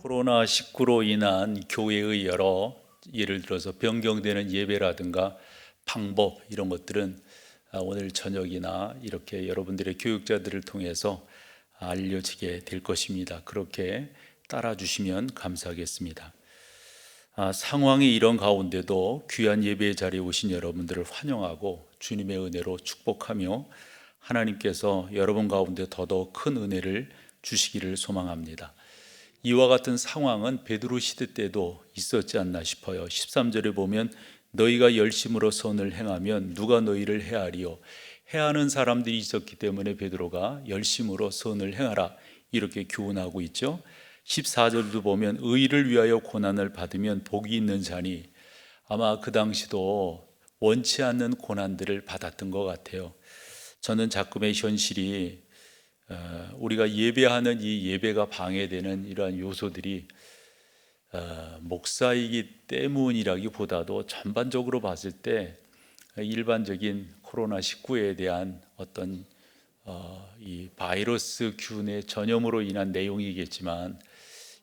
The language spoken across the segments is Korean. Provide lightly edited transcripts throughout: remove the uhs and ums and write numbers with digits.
코로나19로 인한 교회의 여러 예를 들어서 변경되는 예배라든가 방법 이런 것들은 오늘 저녁이나 이렇게 여러분들의 교육자들을 통해서 알려지게 될 것입니다. 그렇게 따라주시면 감사하겠습니다. 상황이 이런 가운데도 귀한 예배의 자리에 오신 여러분들을 환영하고 주님의 은혜로 축복하며 하나님께서 여러분 가운데 더더욱 큰 은혜를 주시기를 소망합니다. 이와 같은 상황은 베드로 시대 때도 있었지 않나 싶어요. 13절에 보면 너희가 열심으로 선을 행하면 누가 너희를 해하리요. 해하는 사람들이 있었기 때문에 베드로가 열심으로 선을 행하라 이렇게 교훈하고 있죠. 14절도 보면 의를 위하여 고난을 받으면 복이 있는 자니, 아마 그 당시도 원치 않는 고난들을 받았던 것 같아요. 저는 자꾸의 현실이 우리가 예배하는 이 예배가 방해되는 이러한 요소들이 목사이기 때문이라기보다도 전반적으로 봤을 때 일반적인 코로나19에 대한 어떤 이 바이러스 균의 전염으로 인한 내용이겠지만,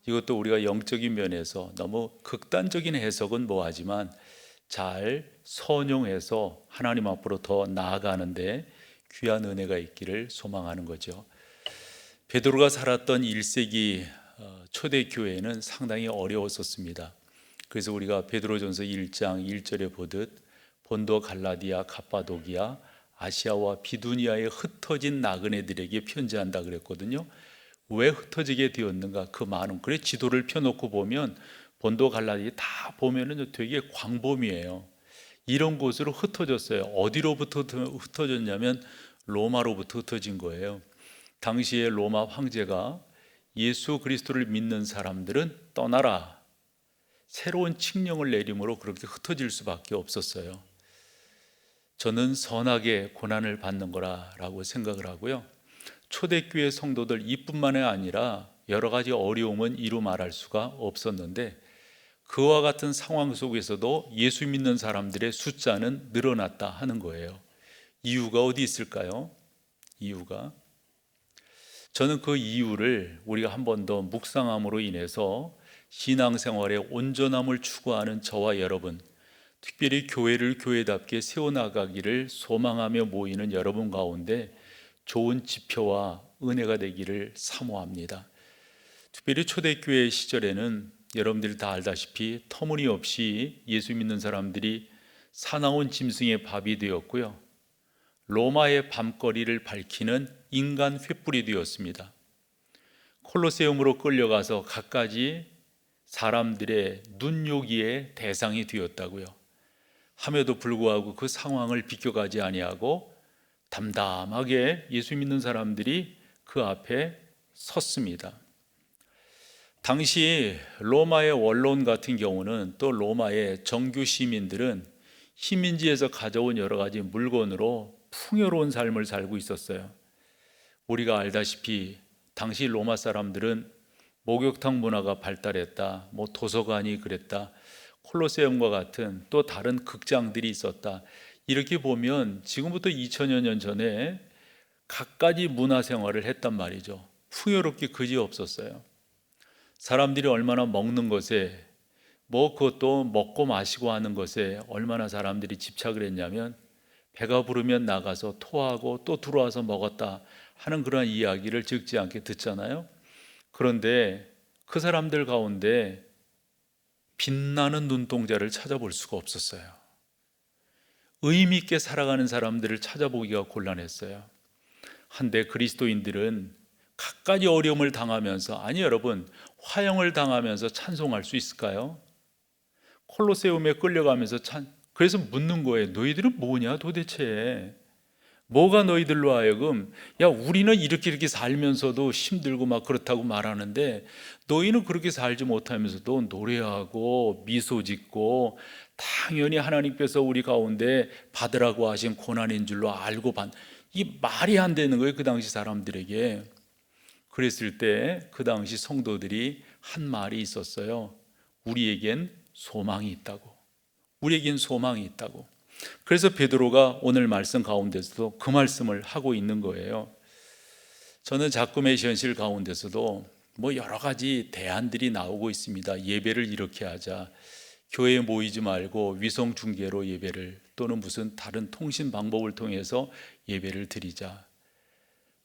이것도 우리가 영적인 면에서 너무 극단적인 해석은 뭐하지만 잘 선용해서 하나님 앞으로 더 나아가는데 귀한 은혜가 있기를 소망하는 거죠. 베드로가 살았던 1세기 초대교회는 상당히 어려웠었습니다. 그래서 우리가 베드로전서 1장 1절에 보듯 본도 갈라디아 갑바도기아 아시아와 비두니아에 흩어진 나그네들에게 편지한다 그랬거든요. 왜 흩어지게 되었는가? 그 많은, 그래 지도를 펴놓고 보면 본도 갈라디아 다 보면은 되게 광범위해요. 이런 곳으로 흩어졌어요. 어디로부터 흩어졌냐면 로마로부터 흩어진 거예요. 당시에 로마 황제가 예수 그리스도를 믿는 사람들은 떠나라, 새로운 칙령을 내림으로 그렇게 흩어질 수밖에 없었어요. 저는 선하게 고난을 받는 거라고 생각을 하고요. 초대교회 성도들 이뿐만이 아니라 여러 가지 어려움은 이루 말할 수가 없었는데, 그와 같은 상황 속에서도 예수 믿는 사람들의 숫자는 늘어났다 하는 거예요. 이유가 어디 있을까요? 이유가, 저는 그 이유를 우리가 한 번 더 묵상함으로 인해서 신앙생활의 온전함을 추구하는 저와 여러분, 특별히 교회를 교회답게 세워나가기를 소망하며 모이는 여러분 가운데 좋은 지표와 은혜가 되기를 사모합니다. 특별히 초대교회 시절에는 여러분들이 다 알다시피 터무니없이 예수 믿는 사람들이 사나운 짐승의 밥이 되었고요, 로마의 밤거리를 밝히는 인간 횃불이 되었습니다. 콜로세움으로 끌려가서 갖가지 사람들의 눈요기의 대상이 되었다고요. 함에도 불구하고 그 상황을 비껴가지 아니하고 담담하게 예수 믿는 사람들이 그 앞에 섰습니다. 당시 로마의 원론 같은 경우는, 또 로마의 정규 시민들은 식민지에서 가져온 여러 가지 물건으로 풍요로운 삶을 살고 있었어요. 우리가 알다시피 당시 로마 사람들은 목욕탕 문화가 발달했다, 도서관이 그랬다, 콜로세움과 같은 또 다른 극장들이 있었다. 이렇게 보면 지금부터 2000여 년 전에 갖가지 문화생활을 했단 말이죠. 풍요롭게 그지없었어요. 사람들이 얼마나 먹는 것에, 그것도 먹고 마시고 하는 것에 얼마나 사람들이 집착을 했냐면, 배가 부르면 나가서 토하고 또 들어와서 먹었다 하는 그런 이야기를 적지 않게 듣잖아요. 그런데 그 사람들 가운데 빛나는 눈동자를 찾아볼 수가 없었어요. 의미 있게 살아가는 사람들을 찾아보기가 곤란했어요. 한데 그리스도인들은 갖가지 어려움을 당하면서, 아니 여러분, 화형을 당하면서 찬송할 수 있을까요? 콜로세움에 끌려가면서 그래서 묻는 거예요. 너희들은 뭐냐 도대체? 뭐가 너희들로 하여금, 야 우리는 이렇게 살면서도 힘들고 막 그렇다고 말하는데 너희는 그렇게 살지 못하면서도 노래하고 미소 짓고 당연히 하나님께서 우리 가운데 받으라고 하신 고난인 줄로 알고 이 말이 안 되는 거예요, 그 당시 사람들에게. 그랬을 때 그 당시 성도들이 한 말이 있었어요. 우리에겐 소망이 있다고. 우리에겐 소망이 있다고. 그래서 베드로가 오늘 말씀 가운데서도 그 말씀을 하고 있는 거예요. 저는 자꾸의 현실 가운데서도 여러 가지 대안들이 나오고 있습니다. 예배를 이렇게 하자, 교회에 모이지 말고 위성 중계로 예배를, 또는 무슨 다른 통신 방법을 통해서 예배를 드리자.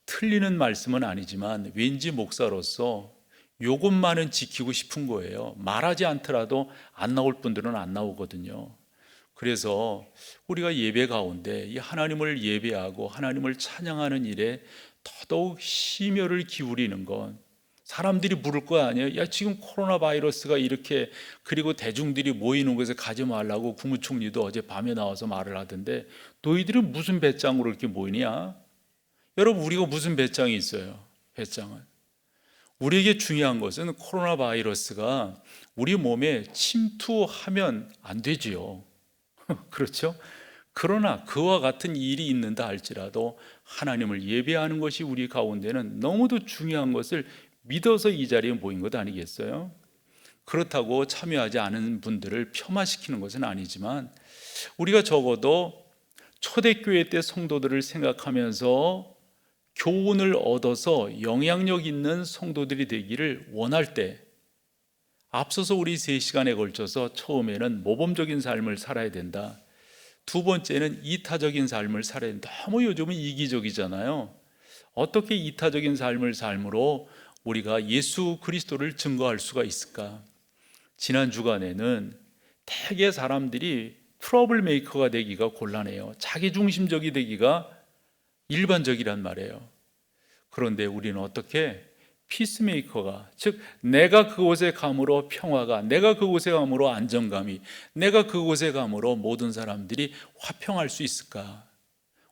틀리는 말씀은 아니지만 왠지 목사로서 요것만은 지키고 싶은 거예요. 말하지 않더라도 안 나올 분들은 안 나오거든요. 그래서 우리가 예배 가운데 이 하나님을 예배하고 하나님을 찬양하는 일에 더더욱 심혈을 기울이는 건, 사람들이 물을 거 아니에요. 야, 지금 코로나 바이러스가 이렇게, 그리고 대중들이 모이는 곳에 가지 말라고 국무총리도 어제 밤에 나와서 말을 하던데, 너희들은 무슨 배짱으로 이렇게 모이냐? 여러분, 우리가 무슨 배짱이 있어요? 배짱은, 우리에게 중요한 것은 코로나 바이러스가 우리 몸에 침투하면 안 되지요. 그렇죠? 그러나 그와 같은 일이 있는다 할지라도 하나님을 예배하는 것이 우리 가운데는 너무도 중요한 것을 믿어서 이 자리에 모인 것 아니겠어요? 그렇다고 참여하지 않은 분들을 폄하시키는 것은 아니지만, 우리가 적어도 초대교회 때 성도들을 생각하면서 교훈을 얻어서 영향력 있는 성도들이 되기를 원할 때, 앞서서 우리 3시간에 걸쳐서 처음에는 모범적인 삶을 살아야 된다, 두 번째는 이타적인 삶을 살아야 된다. 너무 요즘은 이기적이잖아요. 어떻게 이타적인 삶을 삶으로 우리가 예수 그리스도를 증거할 수가 있을까? 지난 주간에는 대개 사람들이 트러블 메이커가 되기가 곤란해요. 자기중심적이 되기가 일반적이란 말이에요. 그런데 우리는 어떻게 피스메이커가, 즉 내가 그곳에 감으로 평화가, 내가 그곳에 감으로 안정감이, 내가 그곳에 감으로 모든 사람들이 화평할 수 있을까?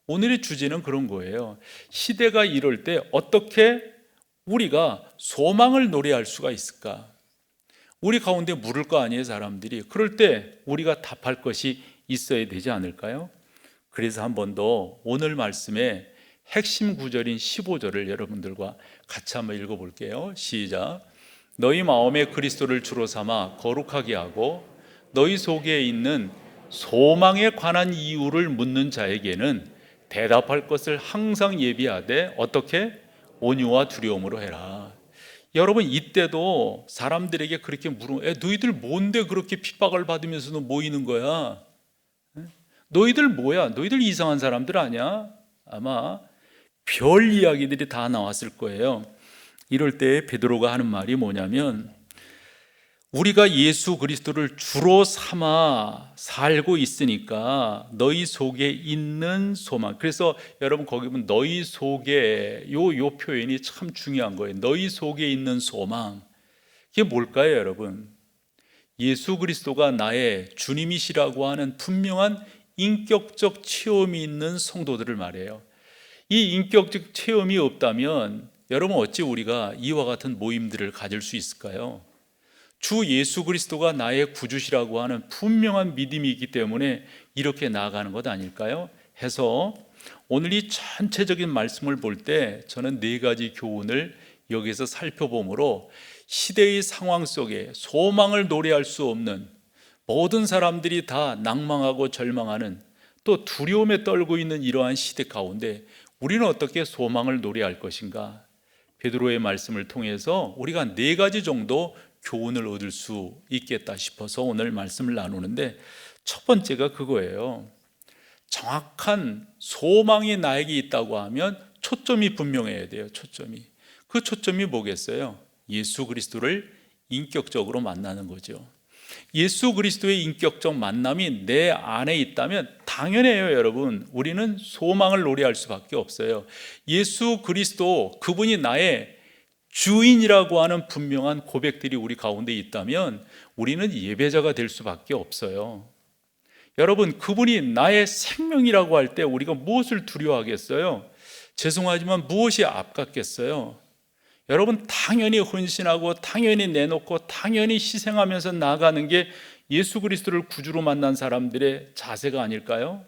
오늘의 주제는 그런 거예요. 시대가 이럴 때 어떻게 우리가 소망을 노래할 수가 있을까? 우리 가운데 물을 거 아니에요, 사람들이. 그럴 때 우리가 답할 것이 있어야 되지 않을까요? 그래서 한 번 더 오늘 말씀에 핵심 구절인 15절을 여러분들과 같이 한번 읽어볼게요. 시작. 너희 마음에 그리스도를 주로 삼아 거룩하게 하고 너희 속에 있는 소망에 관한 이유를 묻는 자에게는 대답할 것을 항상 예비하되 어떻게? 온유와 두려움으로 해라. 여러분, 이때도 사람들에게 그렇게 물으면, 너희들 뭔데 그렇게 핍박을 받으면서도 모이는 거야? 너희들 뭐야? 너희들 이상한 사람들 아니야? 아마 별 이야기들이 다 나왔을 거예요. 이럴 때 베드로가 하는 말이 뭐냐면, 우리가 예수 그리스도를 주로 삼아 살고 있으니까 너희 속에 있는 소망. 그래서 여러분 거기 보면 너희 속에, 요 표현이 참 중요한 거예요. 너희 속에 있는 소망. 이게 뭘까요, 여러분? 예수 그리스도가 나의 주님이시라고 하는 분명한 인격적 체험이 있는 성도들을 말해요. 이 인격적 체험이 없다면 여러분 어찌 우리가 이와 같은 모임들을 가질 수 있을까요? 주 예수 그리스도가 나의 구주시라고 하는 분명한 믿음이 있기 때문에 이렇게 나아가는 것 아닐까요? 해서 오늘 이 전체적인 말씀을 볼 때 저는 4가지 교훈을 여기서 살펴보므로, 시대의 상황 속에 소망을 노래할 수 없는, 모든 사람들이 다 낭망하고 절망하는, 또 두려움에 떨고 있는 이러한 시대 가운데 우리는 어떻게 소망을 노래할 것인가? 베드로의 말씀을 통해서 우리가 4가지 정도 교훈을 얻을 수 있겠다 싶어서 오늘 말씀을 나누는데, 첫 번째가 그거예요. 정확한 소망이 나에게 있다고 하면 초점이 분명해야 돼요. 초점이. 그 초점이 뭐겠어요? 예수 그리스도를 인격적으로 만나는 거죠. 예수 그리스도의 인격적 만남이 내 안에 있다면 당연해요, 여러분. 우리는 소망을 노래할 수밖에 없어요. 예수 그리스도, 그분이 나의 주인이라고 하는 분명한 고백들이 우리 가운데 있다면 우리는 예배자가 될 수밖에 없어요. 여러분, 그분이 나의 생명이라고 할 때 우리가 무엇을 두려워하겠어요? 죄송하지만 무엇이 앞갔겠어요? 여러분, 당연히 헌신하고 당연히 내놓고 당연히 희생하면서 나아가는 게 예수 그리스도를 구주로 만난 사람들의 자세가 아닐까요?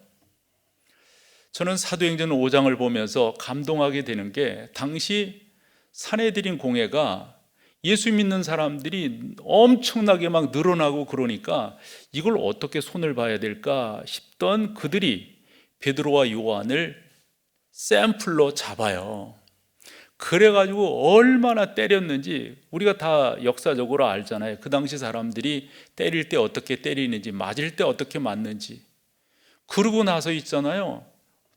저는 사도행전 5장을 보면서 감동하게 되는 게, 당시 산헤드린 공회가 예수 믿는 사람들이 엄청나게 막 늘어나고 그러니까 이걸 어떻게 손을 봐야 될까 싶던 그들이 베드로와 요한을 샘플로 잡아요. 그래가지고 얼마나 때렸는지 우리가 다 역사적으로 알잖아요. 그 당시 사람들이 때릴 때 어떻게 때리는지, 맞을 때 어떻게 맞는지. 그러고 나서 있잖아요,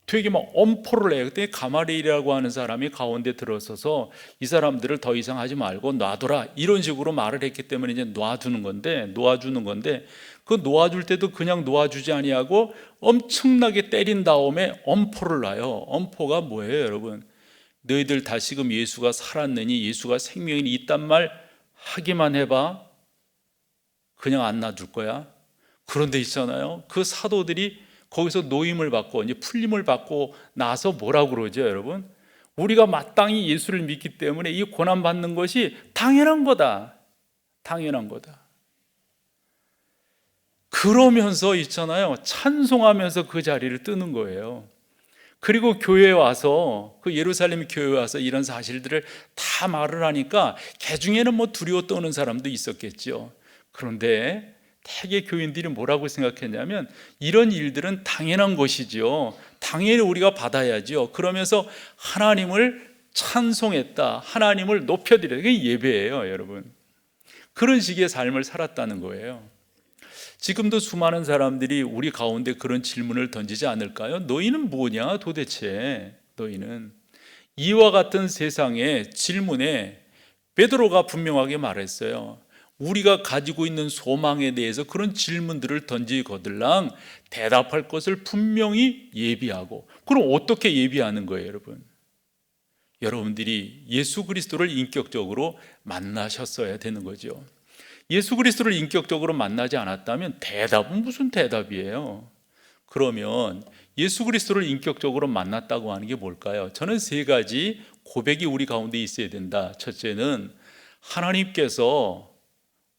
되게 막 엄포를 해요. 그때 가마리엘이라고 하는 사람이 가운데 들어서서 이 사람들을 더 이상 하지 말고 놔둬라, 이런 식으로 말을 했기 때문에 이제 놓아주는 건데 그 놓아줄 때도 그냥 놓아주지 아니하고 엄청나게 때린 다음에 엄포를 놔요. 엄포가 뭐예요, 여러분? 너희들 다시금 예수가 살았느니, 예수가 생명이 있단 말 하기만 해봐, 그냥 안 놔둘 거야. 그런데 있잖아요, 그 사도들이 거기서 노임을 받고 이제 풀림을 받고 나서 뭐라고 그러죠, 여러분? 우리가 마땅히 예수를 믿기 때문에 이 고난 받는 것이 당연한 거다. 당연한 거다. 그러면서 있잖아요, 찬송하면서 그 자리를 뜨는 거예요. 그리고 교회에 와서, 그 예루살렘 교회에 와서 이런 사실들을 다 말을 하니까 개중에는 뭐 두려워 떠는 사람도 있었겠죠. 그런데 대개 교인들이 뭐라고 생각했냐면, 이런 일들은 당연한 것이지요, 당연히 우리가 받아야죠. 그러면서 하나님을 찬송했다, 하나님을 높여드렸다. 그게 예배예요, 여러분. 그런 식의 삶을 살았다는 거예요. 지금도 수많은 사람들이 우리 가운데 그런 질문을 던지지 않을까요? 너희는 뭐냐 도대체? 너희는. 이와 같은 세상의 질문에 베드로가 분명하게 말했어요. 우리가 가지고 있는 소망에 대해서 그런 질문들을 던지거들랑 대답할 것을 분명히 예비하고. 그럼 어떻게 예비하는 거예요, 여러분? 여러분들이 예수 그리스도를 인격적으로 만나셨어야 되는 거죠. 예수 그리스도를 인격적으로 만나지 않았다면 대답은 무슨 대답이에요? 그러면 예수 그리스도를 인격적으로 만났다고 하는 게 뭘까요? 저는 세 가지 고백이 우리 가운데 있어야 된다. 첫째는 하나님께서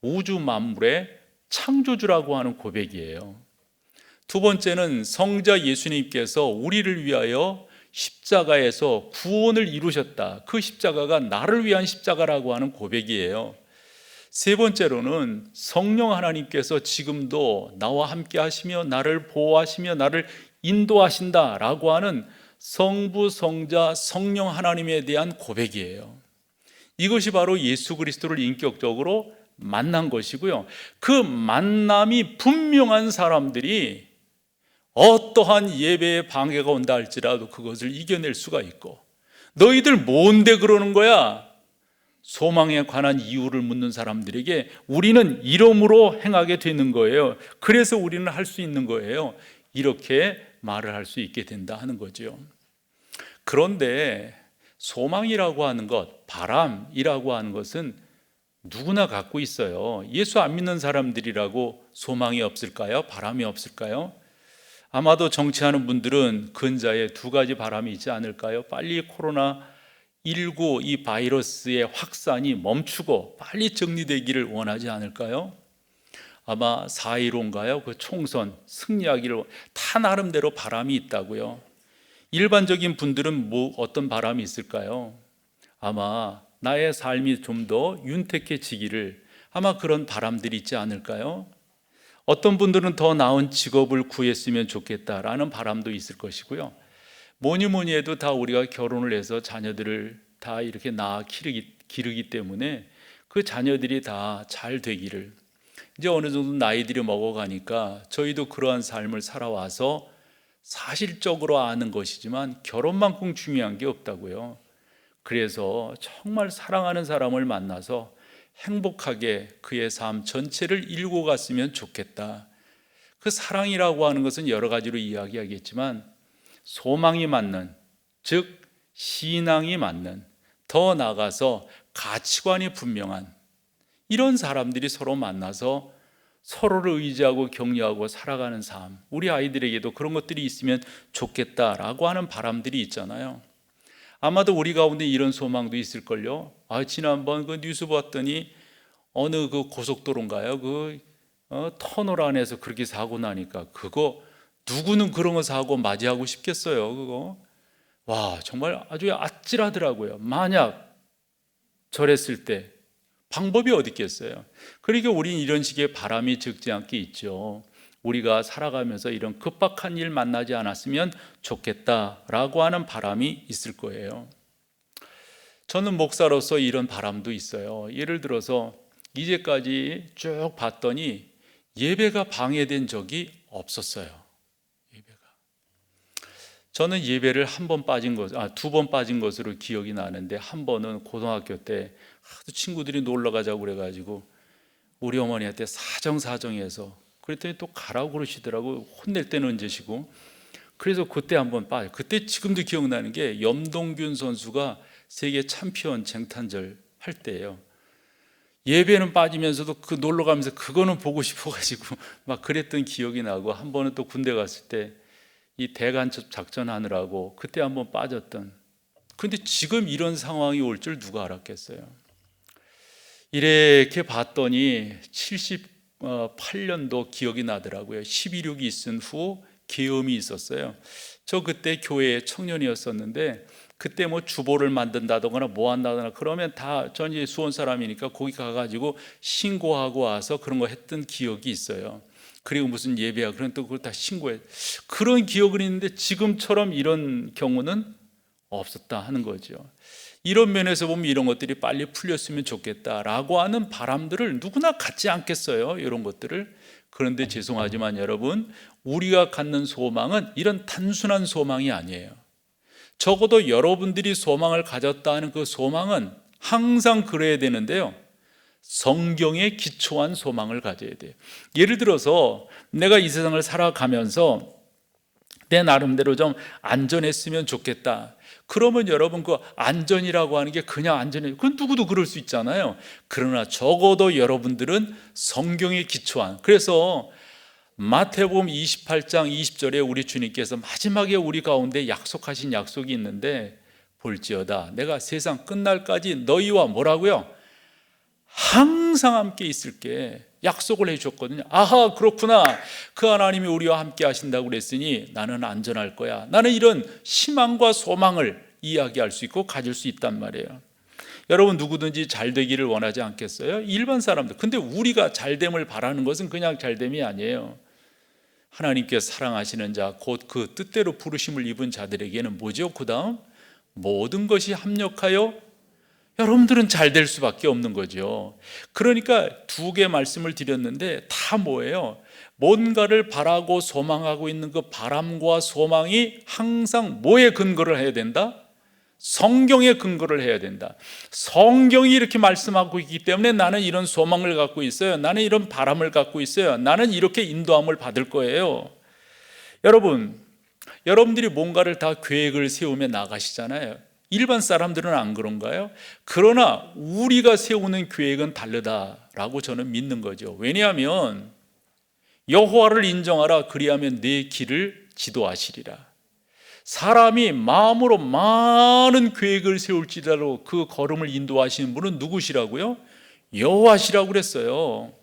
우주 만물의 창조주라고 하는 고백이에요. 두 번째는 성자 예수님께서 우리를 위하여 십자가에서 구원을 이루셨다. 그 십자가가 나를 위한 십자가라고 하는 고백이에요. 세 번째로는 성령 하나님께서 지금도 나와 함께 하시며 나를 보호하시며 나를 인도하신다라고 하는 성부, 성자, 성령 하나님에 대한 고백이에요. 이것이 바로 예수 그리스도를 인격적으로 만난 것이고요. 그 만남이 분명한 사람들이 어떠한 예배에 방해가 온다 할지라도 그것을 이겨낼 수가 있고, 너희들 뭔데 그러는 거야? 소망에 관한 이유를 묻는 사람들에게 우리는 이름으로 행하게 되는 거예요. 그래서 우리는 할 수 있는 거예요. 이렇게 말을 할 수 있게 된다 하는 거죠. 그런데 소망이라고 하는 것, 바람이라고 하는 것은 누구나 갖고 있어요. 예수 안 믿는 사람들이라고 소망이 없을까요? 바람이 없을까요? 아마도 정치하는 분들은 근자에 두 가지 바람이 있지 않을까요? 빨리 코로나19 이 바이러스의 확산이 멈추고 빨리 정리되기를 원하지 않을까요? 아마 4.15인가요? 그 총선 승리하기를, 다 나름대로 바람이 있다고요. 일반적인 분들은 어떤 바람이 있을까요? 아마 나의 삶이 좀 더 윤택해지기를, 아마 그런 바람들이 있지 않을까요? 어떤 분들은 더 나은 직업을 구했으면 좋겠다라는 바람도 있을 것이고요. 뭐니 해도 다 우리가 결혼을 해서 자녀들을 다 이렇게 낳아 기르기 때문에 그 자녀들이 다 잘 되기를, 이제 어느 정도 나이들이 먹어가니까 저희도 그러한 삶을 살아와서 사실적으로 아는 것이지만 결혼만큼 중요한 게 없다고요. 그래서 정말 사랑하는 사람을 만나서 행복하게 그의 삶 전체를 일고 갔으면 좋겠다. 그 사랑이라고 하는 것은 여러 가지로 이야기하겠지만 소망이 맞는, 즉 신앙이 맞는, 더 나아가서 가치관이 분명한 이런 사람들이 서로 만나서 서로를 의지하고 격려하고 살아가는 삶, 우리 아이들에게도 그런 것들이 있으면 좋겠다라고 하는 바람들이 있잖아요. 아마도 우리 가운데 이런 소망도 있을걸요. 지난번 그 뉴스 봤더니 어느 그 고속도로인가요? 터널 안에서 그렇게 사고 나니까, 그거 누구는 그런 거 사고 맞이하고 싶겠어요, 그거? 와, 정말 아주 아찔하더라고요. 만약 저랬을 때 방법이 어디 있겠어요? 그러니까 우리는 이런 식의 바람이 적지 않게 있죠. 우리가 살아가면서 이런 급박한 일 만나지 않았으면 좋겠다라고 하는 바람이 있을 거예요. 저는 목사로서 이런 바람도 있어요. 예를 들어서 이제까지 쭉 봤더니 예배가 방해된 적이 없었어요. 예배가. 저는 예배를 두 번 빠진 것으로 기억이 나는데, 한 번은 고등학교 때 하도 친구들이 놀러 가자고 그래가지고 우리 어머니한테 사정해서, 그랬더니 또 가라고 그러시더라고. 혼낼 때는 언제시고. 그래서 그때 한번 빠져. 그때 지금도 기억나는 게 염동균 선수가 세계 챔피언 쟁탄절 할 때예요. 예배는 빠지면서도 그 놀러 가면서 그거는 보고 싶어가지고 막 그랬던 기억이 나고, 한 번은 또 군대 갔을 때 이 대간첩 작전 하느라고 그때 한번 빠졌던. 근데 지금 이런 상황이 올 줄 누가 알았겠어요. 이렇게 봤더니 78년도 기억이 나더라고요. 12.6이 있은 후 계엄이 있었어요. 저 그때 교회 청년이었었는데, 그때 뭐 주보를 만든다거나 뭐 한다거나 그러면 다, 전 이제 수원 사람이니까 거기 가가지고 신고하고 와서 그런 거 했던 기억이 있어요. 그리고 무슨 예배야 그런 또 그걸 다 신고해. 그런 기억은 있는데 지금처럼 이런 경우는 없었다 하는 거죠. 이런 면에서 보면 이런 것들이 빨리 풀렸으면 좋겠다라고 하는 바람들을 누구나 갖지 않겠어요, 이런 것들을. 그런데 죄송하지만 여러분, 우리가 갖는 소망은 이런 단순한 소망이 아니에요. 적어도 여러분들이 소망을 가졌다는 그 소망은 항상 그래야 되는데요, 성경에 기초한 소망을 가져야 돼요. 예를 들어서 내가 이 세상을 살아가면서 내 나름대로 좀 안전했으면 좋겠다. 그러면 여러분, 그 안전이라고 하는 게 그냥 안전이에요. 그건 누구도 그럴 수 있잖아요. 그러나 적어도 여러분들은 성경에 기초한, 그래서 마태복음 28장 20절에 우리 주님께서 마지막에 우리 가운데 약속하신 약속이 있는데, 볼지어다 내가 세상 끝날까지 너희와 뭐라고요? 항상 함께 있을게 약속을 해주셨거든요. 아하, 그렇구나. 그 하나님이 우리와 함께 하신다고 그랬으니 나는 안전할 거야. 나는 이런 희망과 소망을 이야기할 수 있고 가질 수 있단 말이에요. 여러분, 누구든지 잘 되기를 원하지 않겠어요? 일반 사람들. 근데 우리가 잘됨을 바라는 것은 그냥 잘됨이 아니에요. 하나님께서 사랑하시는 자, 곧 그 뜻대로 부르심을 입은 자들에게는 뭐죠? 그 다음, 모든 것이 합력하여 여러분들은 잘 될 수밖에 없는 거죠. 그러니까 두 개 말씀을 드렸는데 다 뭐예요? 뭔가를 바라고 소망하고 있는 그 바람과 소망이 항상 뭐에 근거를 해야 된다? 성경에 근거를 해야 된다. 성경이 이렇게 말씀하고 있기 때문에 나는 이런 소망을 갖고 있어요. 나는 이런 바람을 갖고 있어요. 나는 이렇게 인도함을 받을 거예요. 여러분들이 뭔가를 다 계획을 세우며 나가시잖아요. 일반 사람들은 안 그런가요? 그러나 우리가 세우는 계획은 다르다라고 저는 믿는 거죠. 왜냐하면 여호와를 인정하라, 그리하면 내 길을 지도하시리라. 사람이 마음으로 많은 계획을 세울지라도 그 걸음을 인도하시는 분은 누구시라고요? 여호와시라고 그랬어요.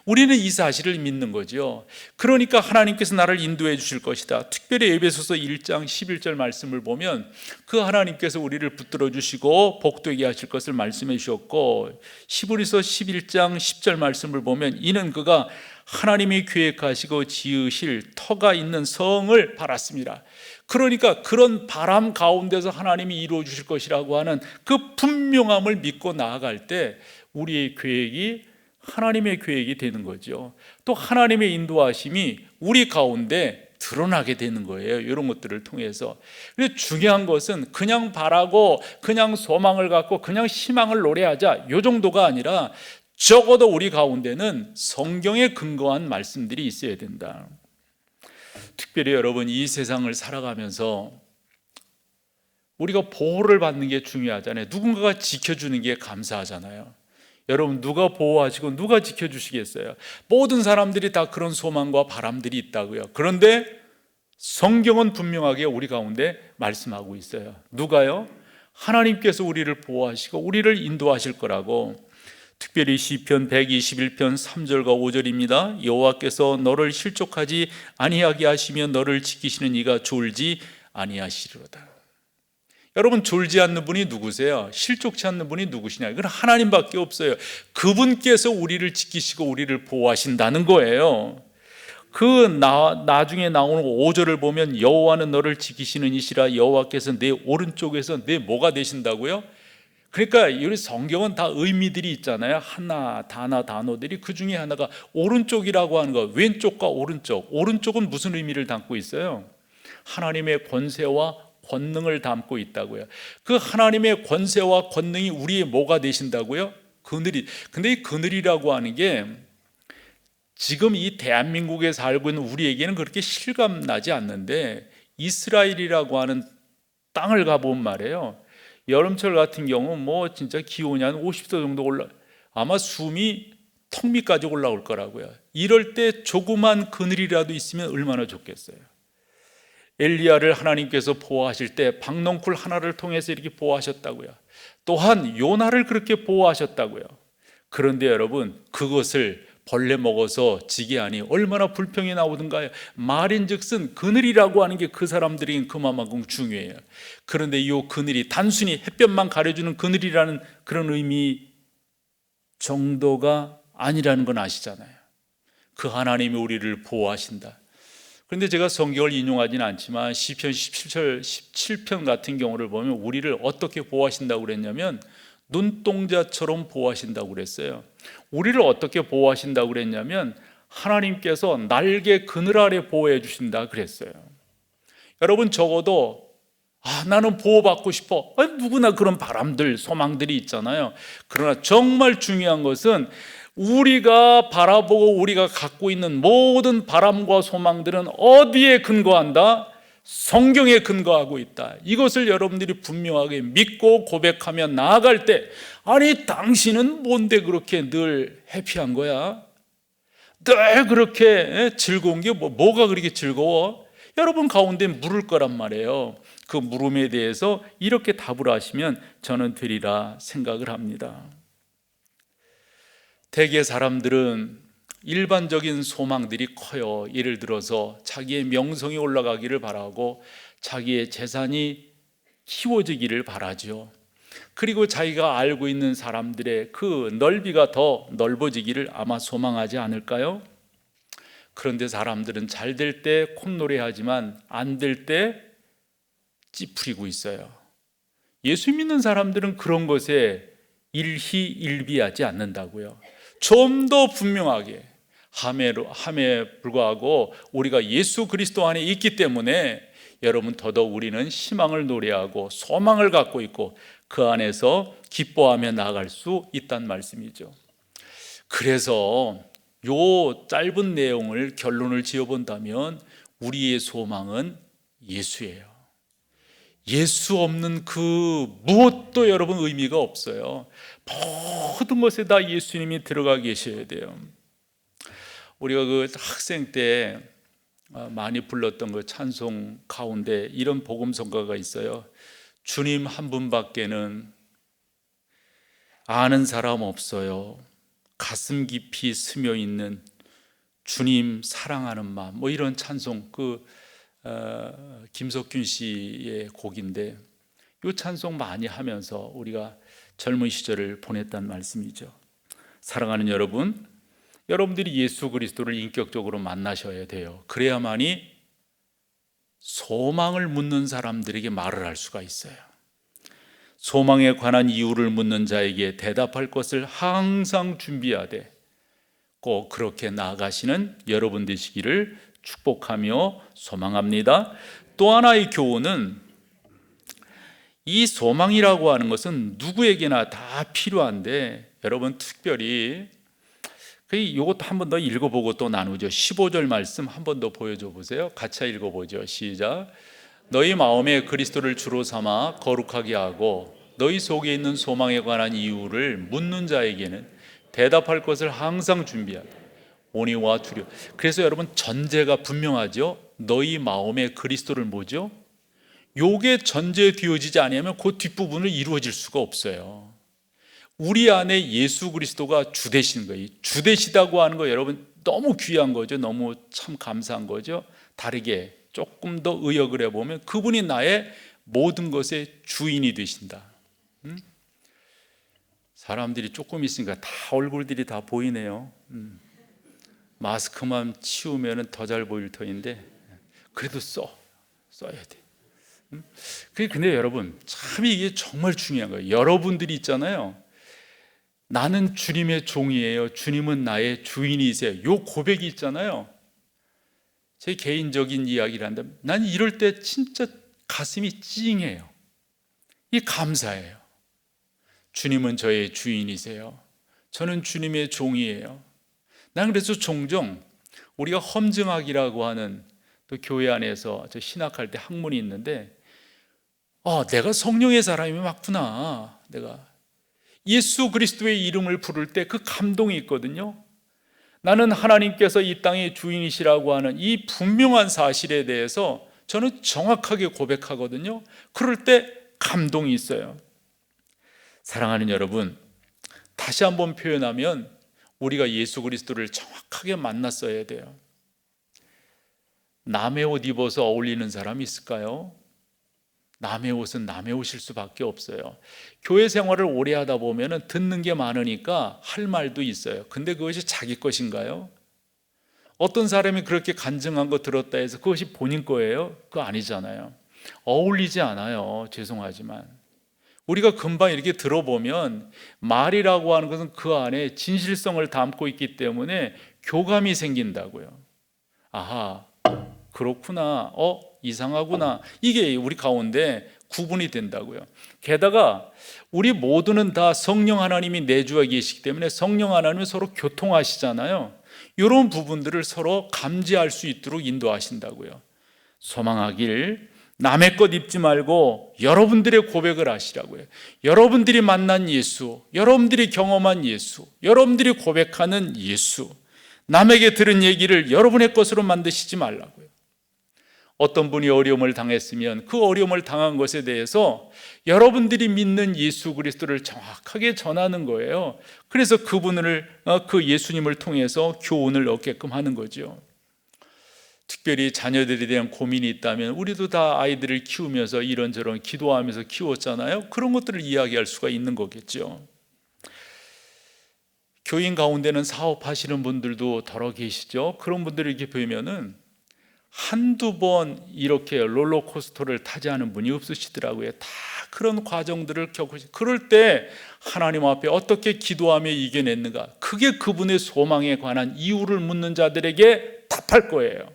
우리는 이 사실을 믿는 거죠. 그러니까 하나님께서 나를 인도해 주실 것이다. 특별히 에베소서 1장 11절 말씀을 보면 그 하나님께서 우리를 붙들어 주시고 복되게 하실 것을 말씀해 주셨고, 히브리서 11장 10절 말씀을 보면 이는 그가 하나님이 계획하시고 지으실 터가 있는 성을 바랐습니다. 그러니까 그런 바람 가운데서 하나님이 이루어 주실 것이라고 하는 그 분명함을 믿고 나아갈 때 우리의 계획이 하나님의 계획이 되는 거죠. 또 하나님의 인도하심이 우리 가운데 드러나게 되는 거예요. 이런 것들을 통해서. 그래서 중요한 것은 그냥 바라고 그냥 소망을 갖고 그냥 희망을 노래하자, 이 정도가 아니라 적어도 우리 가운데는 성경에 근거한 말씀들이 있어야 된다. 특별히 여러분, 이 세상을 살아가면서 우리가 보호를 받는 게 중요하잖아요. 누군가가 지켜주는 게 감사하잖아요. 여러분, 누가 보호하시고 누가 지켜주시겠어요? 모든 사람들이 다 그런 소망과 바람들이 있다고요. 그런데 성경은 분명하게 우리 가운데 말씀하고 있어요. 누가요? 하나님께서 우리를 보호하시고 우리를 인도하실 거라고. 특별히 시편 121편 3절과 5절입니다. 여호와께서 너를 실족하지 아니하게 하시며 너를 지키시는 이가 졸지 아니하시리로다. 여러분, 졸지 않는 분이 누구세요? 실족치 않는 분이 누구시냐? 이건 하나님밖에 없어요. 그분께서 우리를 지키시고 우리를 보호하신다는 거예요. 나중에 나오는 5절을 보면 여호와는 너를 지키시는 이시라, 여호와께서 내 오른쪽에서 내 뭐가 되신다고요? 그러니까 우리 성경은 다 의미들이 있잖아요. 하나, 단어들이 그 중에 하나가 오른쪽이라고 하는 거, 왼쪽과 오른쪽. 오른쪽은 무슨 의미를 담고 있어요? 하나님의 권세와 권능을 담고 있다고요. 그 하나님의 권세와 권능이 우리의 뭐가 되신다고요? 그늘이. 근데 이 그늘이라고 하는 게 지금 이 대한민국에 살고 있는 우리에게는 그렇게 실감나지 않는데, 이스라엘이라고 하는 땅을 가보면 말이에요, 여름철 같은 경우 뭐 진짜 기온이 한 50도 정도 아마 숨이 턱 밑까지 올라올 거라고요. 이럴 때 조그만 그늘이라도 있으면 얼마나 좋겠어요. 엘리야를 하나님께서 보호하실 때 박넝쿨 하나를 통해서 이렇게 보호하셨다고요. 또한 요나를 그렇게 보호하셨다고요. 그런데 여러분, 그것을 벌레 먹어서 지게 하니 얼마나 불평이 나오던가요. 말인즉슨 그늘이라고 하는 게 그 사람들에겐 그만큼 중요해요. 그런데 이 그늘이 단순히 햇볕만 가려주는 그늘이라는 그런 의미 정도가 아니라는 건 아시잖아요. 그 하나님이 우리를 보호하신다. 그런데 제가 성경을 인용하지는 않지만 시편 17편 같은 경우를 보면 우리를 어떻게 보호하신다고 그랬냐면 눈동자처럼 보호하신다고 그랬어요. 우리를 어떻게 보호하신다고 그랬냐면 하나님께서 날개 그늘 아래 보호해 주신다 그랬어요. 여러분, 적어도 나는 보호받고 싶어. 누구나 그런 바람들, 소망들이 있잖아요. 그러나 정말 중요한 것은 우리가 바라보고 우리가 갖고 있는 모든 바람과 소망들은 어디에 근거한다? 성경에 근거하고 있다. 이것을 여러분들이 분명하게 믿고 고백하며 나아갈 때, 아니 당신은 뭔데 그렇게 늘 해피한 거야? 늘 그렇게 즐거운 게 뭐가 그렇게 즐거워? 여러분 가운데 물을 거란 말이에요. 그 물음에 대해서 이렇게 답을 하시면 저는 되리라 생각을 합니다. 대개 사람들은 일반적인 소망들이 커요. 예를 들어서 자기의 명성이 올라가기를 바라고 자기의 재산이 키워지기를 바라죠. 그리고 자기가 알고 있는 사람들의 그 넓이가 더 넓어지기를 아마 소망하지 않을까요? 그런데 사람들은 잘 될 때 콧노래하지만 안 될 때 찌푸리고 있어요. 예수 믿는 사람들은 그런 것에 일희일비하지 않는다고요. 좀 더 분명하게 함에 불구하고 우리가 예수 그리스도 안에 있기 때문에 여러분 더더욱 우리는 희망을 노래하고 소망을 갖고 있고 그 안에서 기뻐하며 나아갈 수 있다는 말씀이죠. 그래서 요 짧은 내용을 결론을 지어본다면 우리의 소망은 예수예요. 예수 없는 그 무엇도 여러분 의미가 없어요. 모든 것에 다 예수님이 들어가 계셔야 돼요. 우리가 그 학생 때 많이 불렀던 그 찬송 가운데 이런 복음성가가 있어요. 주님 한 분밖에는 아는 사람 없어요. 가슴 깊이 스며 있는 주님 사랑하는 마음, 뭐 이런 찬송, 김석균 씨의 곡인데 이 찬송 많이 하면서 우리가 젊은 시절을 보냈다는 말씀이죠. 사랑하는 여러분, 여러분들이 예수 그리스도를 인격적으로 만나셔야 돼요. 그래야만이 소망을 묻는 사람들에게 말을 할 수가 있어요. 소망에 관한 이유를 묻는 자에게 대답할 것을 항상 준비하되 꼭 그렇게 나아가시는 여러분 되시기를 축복하며 소망합니다. 또 하나의 교훈은 이 소망이라고 하는 것은 누구에게나 다 필요한데 여러분 특별히 이것도 한 번 더 읽어보고 또 나누죠. 15절 말씀 한 번 더 보여줘 보세요. 같이 읽어보죠. 시작. 너희 마음에 그리스도를 주로 삼아 거룩하게 하고 너희 속에 있는 소망에 관한 이유를 묻는 자에게는 대답할 것을 항상 준비하라. 온유와 두려. 그래서 여러분 전제가 분명하죠. 너희 마음에 그리스도를 뭐죠? 요게 전제되어지지 않으면 그 뒷부분을 이루어질 수가 없어요. 우리 안에 예수 그리스도가 주 되신 거예요. 주 되시다고 하는 거 여러분 너무 귀한 거죠. 너무 참 감사한 거죠. 다르게 조금 더 의역을 해보면 그분이 나의 모든 것의 주인이 되신다. 사람들이 조금 있으니까 다 얼굴들이 다 보이네요. 마스크만 치우면 더 잘 보일 터인데 그래도 써야 돼. 근데 여러분, 참 이게 정말 중요한 거예요. 여러분들이 있잖아요. 나는 주님의 종이에요. 주님은 나의 주인이세요. 요 고백이 있잖아요. 제 개인적인 이야기를 한다면 난 이럴 때 진짜 가슴이 찡해요. 이 감사해요. 주님은 저의 주인이세요. 저는 주님의 종이에요. 난 그래서 종종 우리가 험증학이라고 하는 또 교회 안에서 저 신학할 때 학문이 있는데 내가 성령의 사람이 맞구나. 내가 예수 그리스도의 이름을 부를 때 그 감동이 있거든요. 나는 하나님께서 이 땅의 주인이시라고 하는 이 분명한 사실에 대해서 저는 정확하게 고백하거든요. 그럴 때 감동이 있어요. 사랑하는 여러분, 다시 한번 표현하면 우리가 예수 그리스도를 정확하게 만났어야 돼요. 남의 옷 입어서 어울리는 사람이 있을까요? 남의 옷은 남의 옷일 수밖에 없어요. 교회 생활을 오래 하다 보면 듣는 게 많으니까 할 말도 있어요. 근데 그것이 자기 것인가요? 어떤 사람이 그렇게 간증한 거 들었다 해서 그것이 본인 거예요? 그거 아니잖아요. 어울리지 않아요. 죄송하지만 우리가 금방 이렇게 들어보면 말이라고 하는 것은 그 안에 진실성을 담고 있기 때문에 교감이 생긴다고요. 아하, 그렇구나. 이상하구나. 이게 우리 가운데 구분이 된다고요. 게다가 우리 모두는 다 성령 하나님이 내주와 계시기 때문에 성령 하나님은 서로 교통하시잖아요. 이런 부분들을 서로 감지할 수 있도록 인도하신다고요. 소망하길 남의 것 입지 말고 여러분들의 고백을 하시라고요. 여러분들이 만난 예수, 여러분들이 경험한 예수, 여러분들이 고백하는 예수, 남에게 들은 얘기를 여러분의 것으로 만드시지 말라고요. 어떤 분이 어려움을 당했으면 그 어려움을 당한 것에 대해서 여러분들이 믿는 예수 그리스도를 정확하게 전하는 거예요. 그래서 그 예수님을 통해서 교훈을 얻게끔 하는 거죠. 특별히 자녀들에 대한 고민이 있다면 우리도 다 아이들을 키우면서 이런저런 기도하면서 키웠잖아요. 그런 것들을 이야기할 수가 있는 거겠죠. 교인 가운데는 사업하시는 분들도 더러 계시죠. 그런 분들을 이렇게 보면은 한두 번 이렇게 롤러코스터를 타지 않은 분이 없으시더라고요. 다 그런 과정들을 겪으시고 그럴 때 하나님 앞에 어떻게 기도하며 이겨냈는가, 그게 그분의 소망에 관한 이유를 묻는 자들에게 답할 거예요.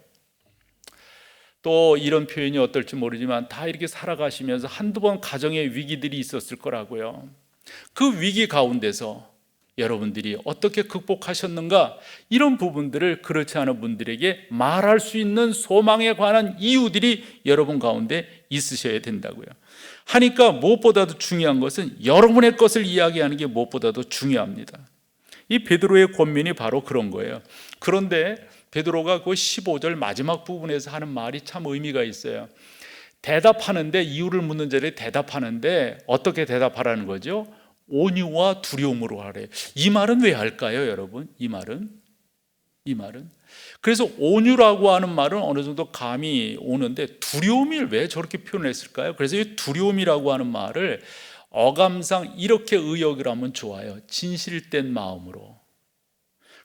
또 이런 표현이 어떨지 모르지만 다 이렇게 살아가시면서 한두 번 가정의 위기들이 있었을 거라고요. 그 위기 가운데서 여러분들이 어떻게 극복하셨는가, 이런 부분들을 그렇지 않은 분들에게 말할 수 있는 소망에 관한 이유들이 여러분 가운데 있으셔야 된다고요. 하니까 무엇보다도 중요한 것은 여러분의 것을 이야기하는 게 무엇보다도 중요합니다. 이 베드로의 권면이 바로 그런 거예요. 그런데 베드로가 그 15절 마지막 부분에서 하는 말이 참 의미가 있어요. 대답하는데, 이유를 묻는 자들이 대답하는데 어떻게 대답하라는 거죠? 온유와 두려움으로 하래요. 이 말은 왜 할까요, 여러분? 이 말은 그래서 온유라고 하는 말은 어느 정도 감이 오는데 두려움을 왜 저렇게 표현했을까요? 그래서 이 두려움이라고 하는 말을 어감상 이렇게 의역을 하면 좋아요. 진실된 마음으로.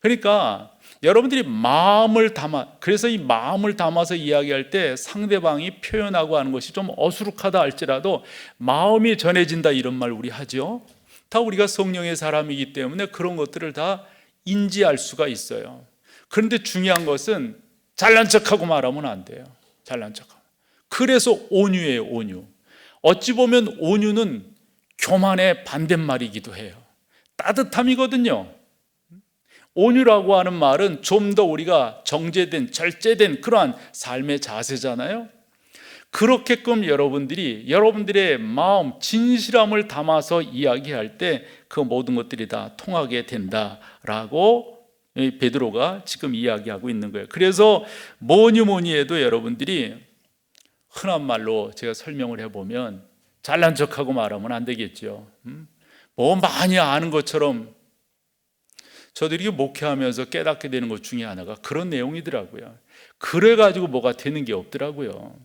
그러니까 여러분들이 마음을 담아, 그래서 이 마음을 담아서 이야기할 때 상대방이 표현하고 하는 것이 좀 어수룩하다 할지라도 마음이 전해진다, 이런 말 우리 하죠. 다 우리가 성령의 사람이기 때문에 그런 것들을 다 인지할 수가 있어요. 그런데 중요한 것은 잘난 척하고 말하면 안 돼요. 잘난 척하고. 그래서 온유예요, 온유. 어찌 보면 온유는 교만의 반대말이기도 해요. 따뜻함이거든요. 온유라고 하는 말은 좀 더 우리가 정제된, 절제된 그러한 삶의 자세잖아요. 그렇게끔 여러분들의 마음, 진실함을 담아서 이야기할 때 그 모든 것들이 다 통하게 된다라고 베드로가 지금 이야기하고 있는 거예요. 그래서 뭐니 해도 여러분들이 흔한 말로 제가 설명을 해보면 잘난 척하고 말하면 안 되겠죠. 뭐 많이 아는 것처럼. 저도 이렇게 목회하면서 깨닫게 되는 것 중에 하나가 그런 내용이더라고요. 그래가지고 뭐가 되는 게 없더라고요.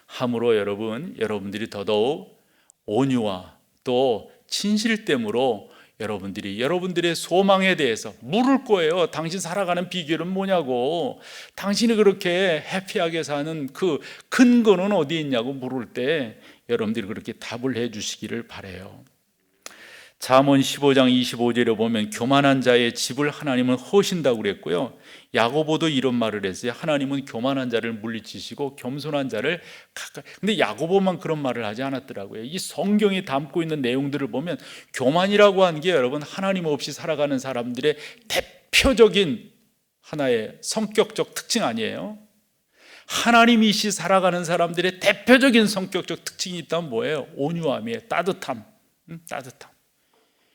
함으로 여러분들이 더더욱 온유와 또 진실됨으로 여러분들이 여러분들의 소망에 대해서 물을 거예요. 당신 살아가는 비결은 뭐냐고, 당신이 그렇게 해피하게 사는 그 근거는 어디에 있냐고 물을 때 여러분들이 그렇게 답을 해 주시기를 바라요. 잠언 15장 25절에 보면 교만한 자의 집을 하나님은 허신다고 그랬고요, 야고보도 이런 말을 했어요. 하나님은 교만한 자를 물리치시고 겸손한 자를 가까이. 근데 야고보만 그런 말을 하지 않았더라고요. 이 성경이 담고 있는 내용들을 보면 교만이라고 하는 게 여러분 하나님 없이 살아가는 사람들의 대표적인 하나의 성격적 특징 아니에요? 하나님이시 살아가는 사람들의 대표적인 성격적 특징이 있다면 뭐예요? 온유함이에요. 따뜻함. 따뜻함.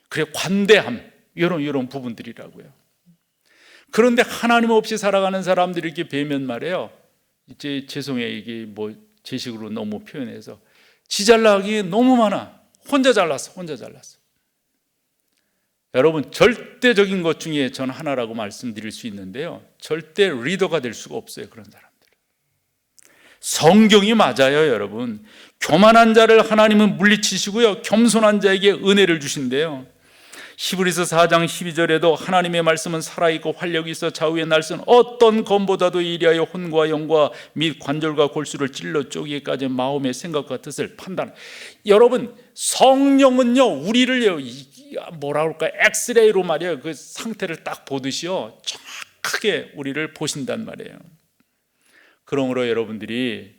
그래, 관대함. 이런 부분들이라고요. 그런데 하나님 없이 살아가는 사람들이 이렇게 배면 말이에요. 이제 죄송해요. 이게 뭐 제 식으로 너무 표현해서 지 잘나기 너무 많아. 혼자 잘났어. 여러분, 절대적인 것 중에 전 하나라고 말씀드릴 수 있는데요, 절대 리더가 될 수가 없어요. 그런 사람들. 성경이 맞아요. 여러분, 교만한 자를 하나님은 물리치시고요, 겸손한 자에게 은혜를 주신대요. 히브리서 4장 12절에도 하나님의 말씀은 살아있고 활력이 있어 좌우의 날선 어떤 검보다도 이리하여 혼과 영과 및 관절과 골수를 찔러 쪼개기까지 마음의 생각과 뜻을 판단. 여러분, 성령은요 우리를 뭐라 그럴까, 엑스레이로 말이에요, 그 상태를 딱 보듯이요 정확하게 우리를 보신단 말이에요. 그러므로 여러분들이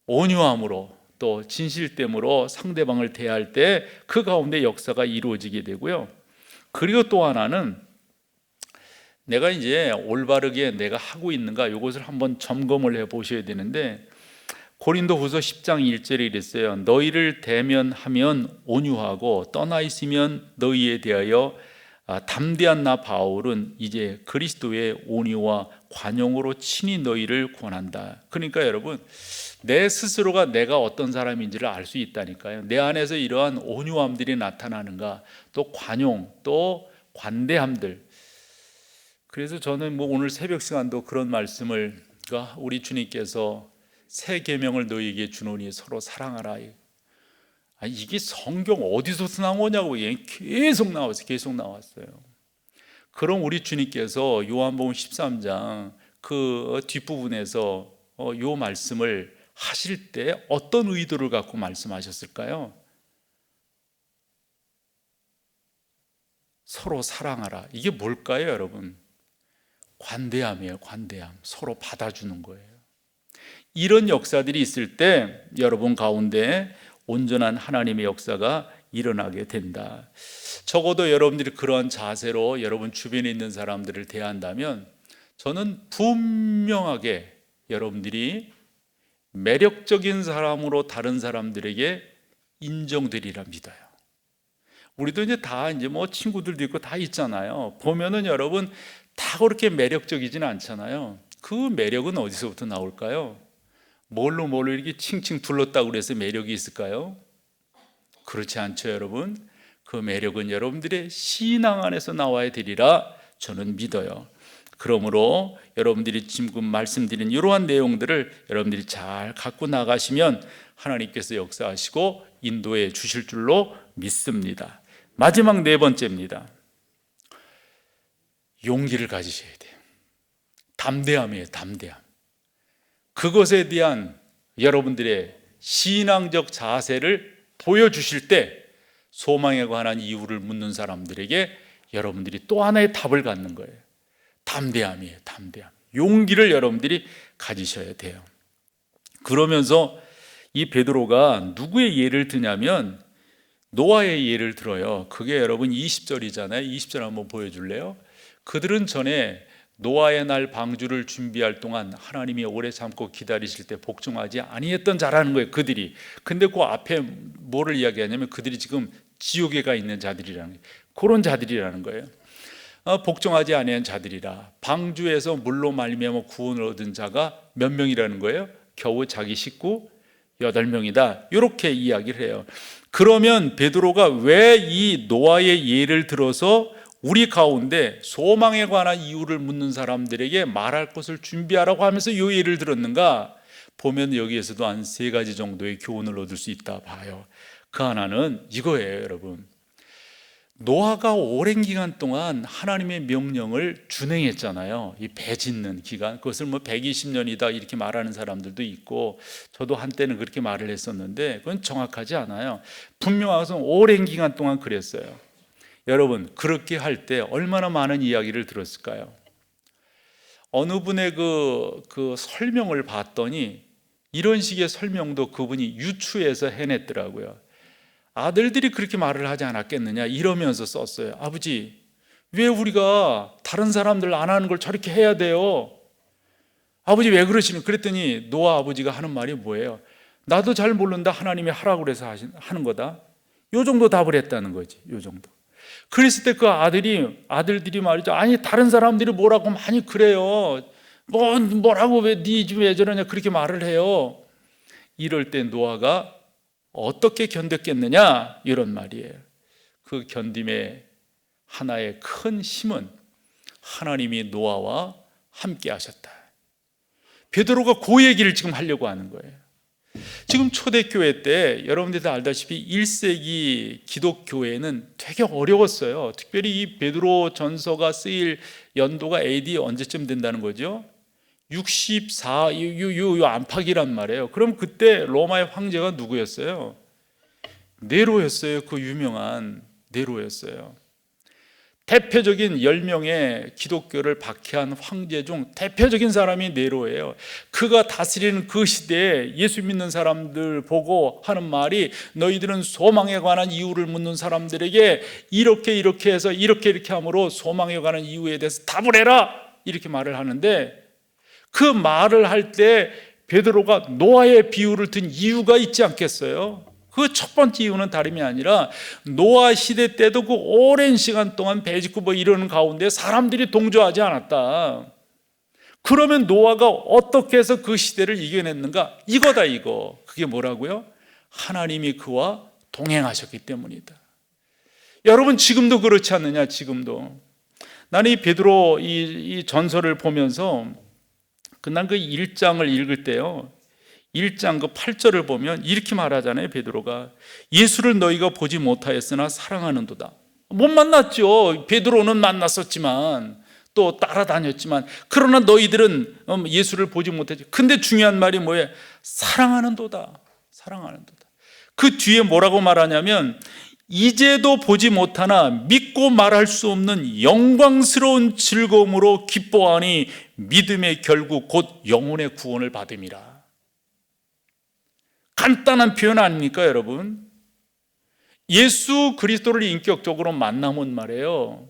온유함으로 또 진실됨으로 상대방을 대할 때 그 가운데 역사가 이루어지게 되고요. 그리고 또 하나는 내가 이제 올바르게 내가 하고 있는가, 이것을 한번 점검을 해 보셔야 되는데, 고린도후서 10장 1절에 이랬어요. 너희를 대면하면 온유하고 떠나 있으면 너희에 대하여 담대한 나 바울은 이제 그리스도의 온유와 관용으로 친히 너희를 권한다. 그러니까 여러분, 내 스스로가 내가 어떤 사람인지를 알 수 있다니까요. 내 안에서 이러한 온유함들이 나타나는가, 또 관용, 또 관대함들. 그래서 저는 뭐 오늘 새벽 시간도 그런 말씀을, 우리 주님께서 새 계명을 너희에게 주노니 서로 사랑하라. 이게 성경 어디서 나오냐고 계속 나왔어요. 그럼 우리 주님께서 요한복음 13장 그 뒷부분에서 요 말씀을 하실 때 어떤 의도를 갖고 말씀하셨을까요? 서로 사랑하라. 이게 뭘까요, 여러분? 관대함이에요. 관대함. 서로 받아주는 거예요. 이런 역사들이 있을 때 여러분 가운데 온전한 하나님의 역사가 일어나게 된다. 적어도 여러분들이 그러한 자세로 여러분 주변에 있는 사람들을 대한다면 저는 분명하게 여러분들이 매력적인 사람으로 다른 사람들에게 인정되리라 믿어요. 우리도 이제 다 이제 뭐 친구들도 있고 다 있잖아요. 보면은 여러분 다 그렇게 매력적이지는 않잖아요. 그 매력은 어디서부터 나올까요? 뭘로 이렇게 칭칭 둘렀다고 그래서 매력이 있을까요? 그렇지 않죠, 여러분. 그 매력은 여러분들의 신앙 안에서 나와야 되리라 저는 믿어요. 그러므로 여러분들이 지금 말씀드린 이러한 내용들을 여러분들이 잘 갖고 나가시면 하나님께서 역사하시고 인도해 주실 줄로 믿습니다. 마지막 네 번째입니다. 용기를 가지셔야 돼요. 담대함이에요. 담대함. 그것에 대한 여러분들의 신앙적 자세를 보여주실 때 소망에 관한 이유를 묻는 사람들에게 여러분들이 또 하나의 답을 갖는 거예요. 담대함이에요. 담대함. 용기를 여러분들이 가지셔야 돼요. 그러면서 이 베드로가 누구의 예를 드냐면 노아의 예를 들어요. 그게 여러분 20절이잖아요. 20절 한번 보여줄래요? 그들은 전에 노아의 날 방주를 준비할 동안 하나님이 오래 참고 기다리실 때 복종하지 아니했던 자라는 거예요. 그들이. 근데 그 앞에 뭐를 이야기하냐면 그들이 지금 지옥에 가 있는 자들이라는 거예요. 그런 자들이라는 거예요. 복종하지 아니한 자들이라. 방주에서 물로 말미암아 구원을 얻은 자가 몇 명이라는 거예요? 겨우 자기 식구 8명이다. 이렇게 이야기를 해요. 그러면 베드로가 왜 이 노아의 예를 들어서 우리 가운데 소망에 관한 이유를 묻는 사람들에게 말할 것을 준비하라고 하면서 이 예를 들었는가? 보면 여기에서도 한 3가지 정도의 교훈을 얻을 수 있다 봐요. 그 하나는 이거예요, 여러분. 노아가 오랜 기간 동안 하나님의 명령을 준행했잖아요. 이 배 짓는 기간, 그것을 뭐 120년이다 이렇게 말하는 사람들도 있고, 저도 한때는 그렇게 말을 했었는데 그건 정확하지 않아요. 분명하게 오랜 기간 동안 그랬어요. 여러분, 그렇게 할 때 얼마나 많은 이야기를 들었을까요? 어느 분의 그 설명을 봤더니 이런 식의 설명도 그분이 유추해서 해냈더라고요. 아들들이 그렇게 말을 하지 않았겠느냐 이러면서 썼어요. 아버지, 왜 우리가 다른 사람들 안 하는 걸 저렇게 해야 돼요? 아버지 왜 그러시는? 그랬더니 노아 아버지가 하는 말이 뭐예요? 나도 잘 모른다, 하나님이 하라고 그래서 하는 거다. 요 정도 답을 했다는 거지. 요 정도. 그랬을 때 그 아들들이 말이죠, 아니 다른 사람들이 뭐라고 많이 그래요, 뭐라고 왜 네 집 왜 저러냐 그렇게 말을 해요. 이럴 때 노아가 어떻게 견뎠겠느냐 이런 말이에요. 그 견딤의 하나의 큰 힘은 하나님이 노아와 함께 하셨다. 베드로가 그 얘기를 지금 하려고 하는 거예요. 지금 초대교회 때 여러분들이 다 알다시피 1세기 기독교회는 되게 어려웠어요. 특별히 이 베드로 전서가 쓰일 연도가 AD 언제쯤 된다는 거죠? 64, 요 안팎이란 말이에요. 그럼 그때 로마의 황제가 누구였어요? 네로였어요. 그 유명한 네로였어요. 대표적인 10명의 기독교를 박해한 황제 중 대표적인 사람이 네로예요. 그가 다스리는 그 시대에 예수 믿는 사람들 보고 하는 말이, 너희들은 소망에 관한 이유를 묻는 사람들에게 이렇게 해서 이렇게 함으로 소망에 관한 이유에 대해서 답을 해라 이렇게 말을 하는데, 그 말을 할 때 베드로가 노아의 비유를 든 이유가 있지 않겠어요? 그 첫 번째 이유는 다름이 아니라 노아 시대 때도 그 오랜 시간 동안 배 짓고 뭐 이러는 가운데 사람들이 동조하지 않았다. 그러면 노아가 어떻게 해서 그 시대를 이겨냈는가? 이거다 이거. 그게 뭐라고요? 하나님이 그와 동행하셨기 때문이다. 여러분, 지금도 그렇지 않느냐? 지금도. 나는 이 베드로 이 전설을 보면서 그날 그 1장을 읽을 때요, 1장 그 8절을 보면 이렇게 말하잖아요. 베드로가 예수를 너희가 보지 못하였으나 사랑하는도다. 못 만났죠. 베드로는 만났었지만 또 따라다녔지만, 그러나 너희들은 예수를 보지 못했죠. 근데 중요한 말이 뭐예요? 사랑하는도다. 사랑하는도다. 그 뒤에 뭐라고 말하냐면, 이제도 보지 못하나 믿고 말할 수 없는 영광스러운 즐거움으로 기뻐하니 믿음의 결국 곧 영혼의 구원을 받음이라. 간단한 표현 아닙니까 여러분? 예수 그리스도를 인격적으로 만나면 말이에요,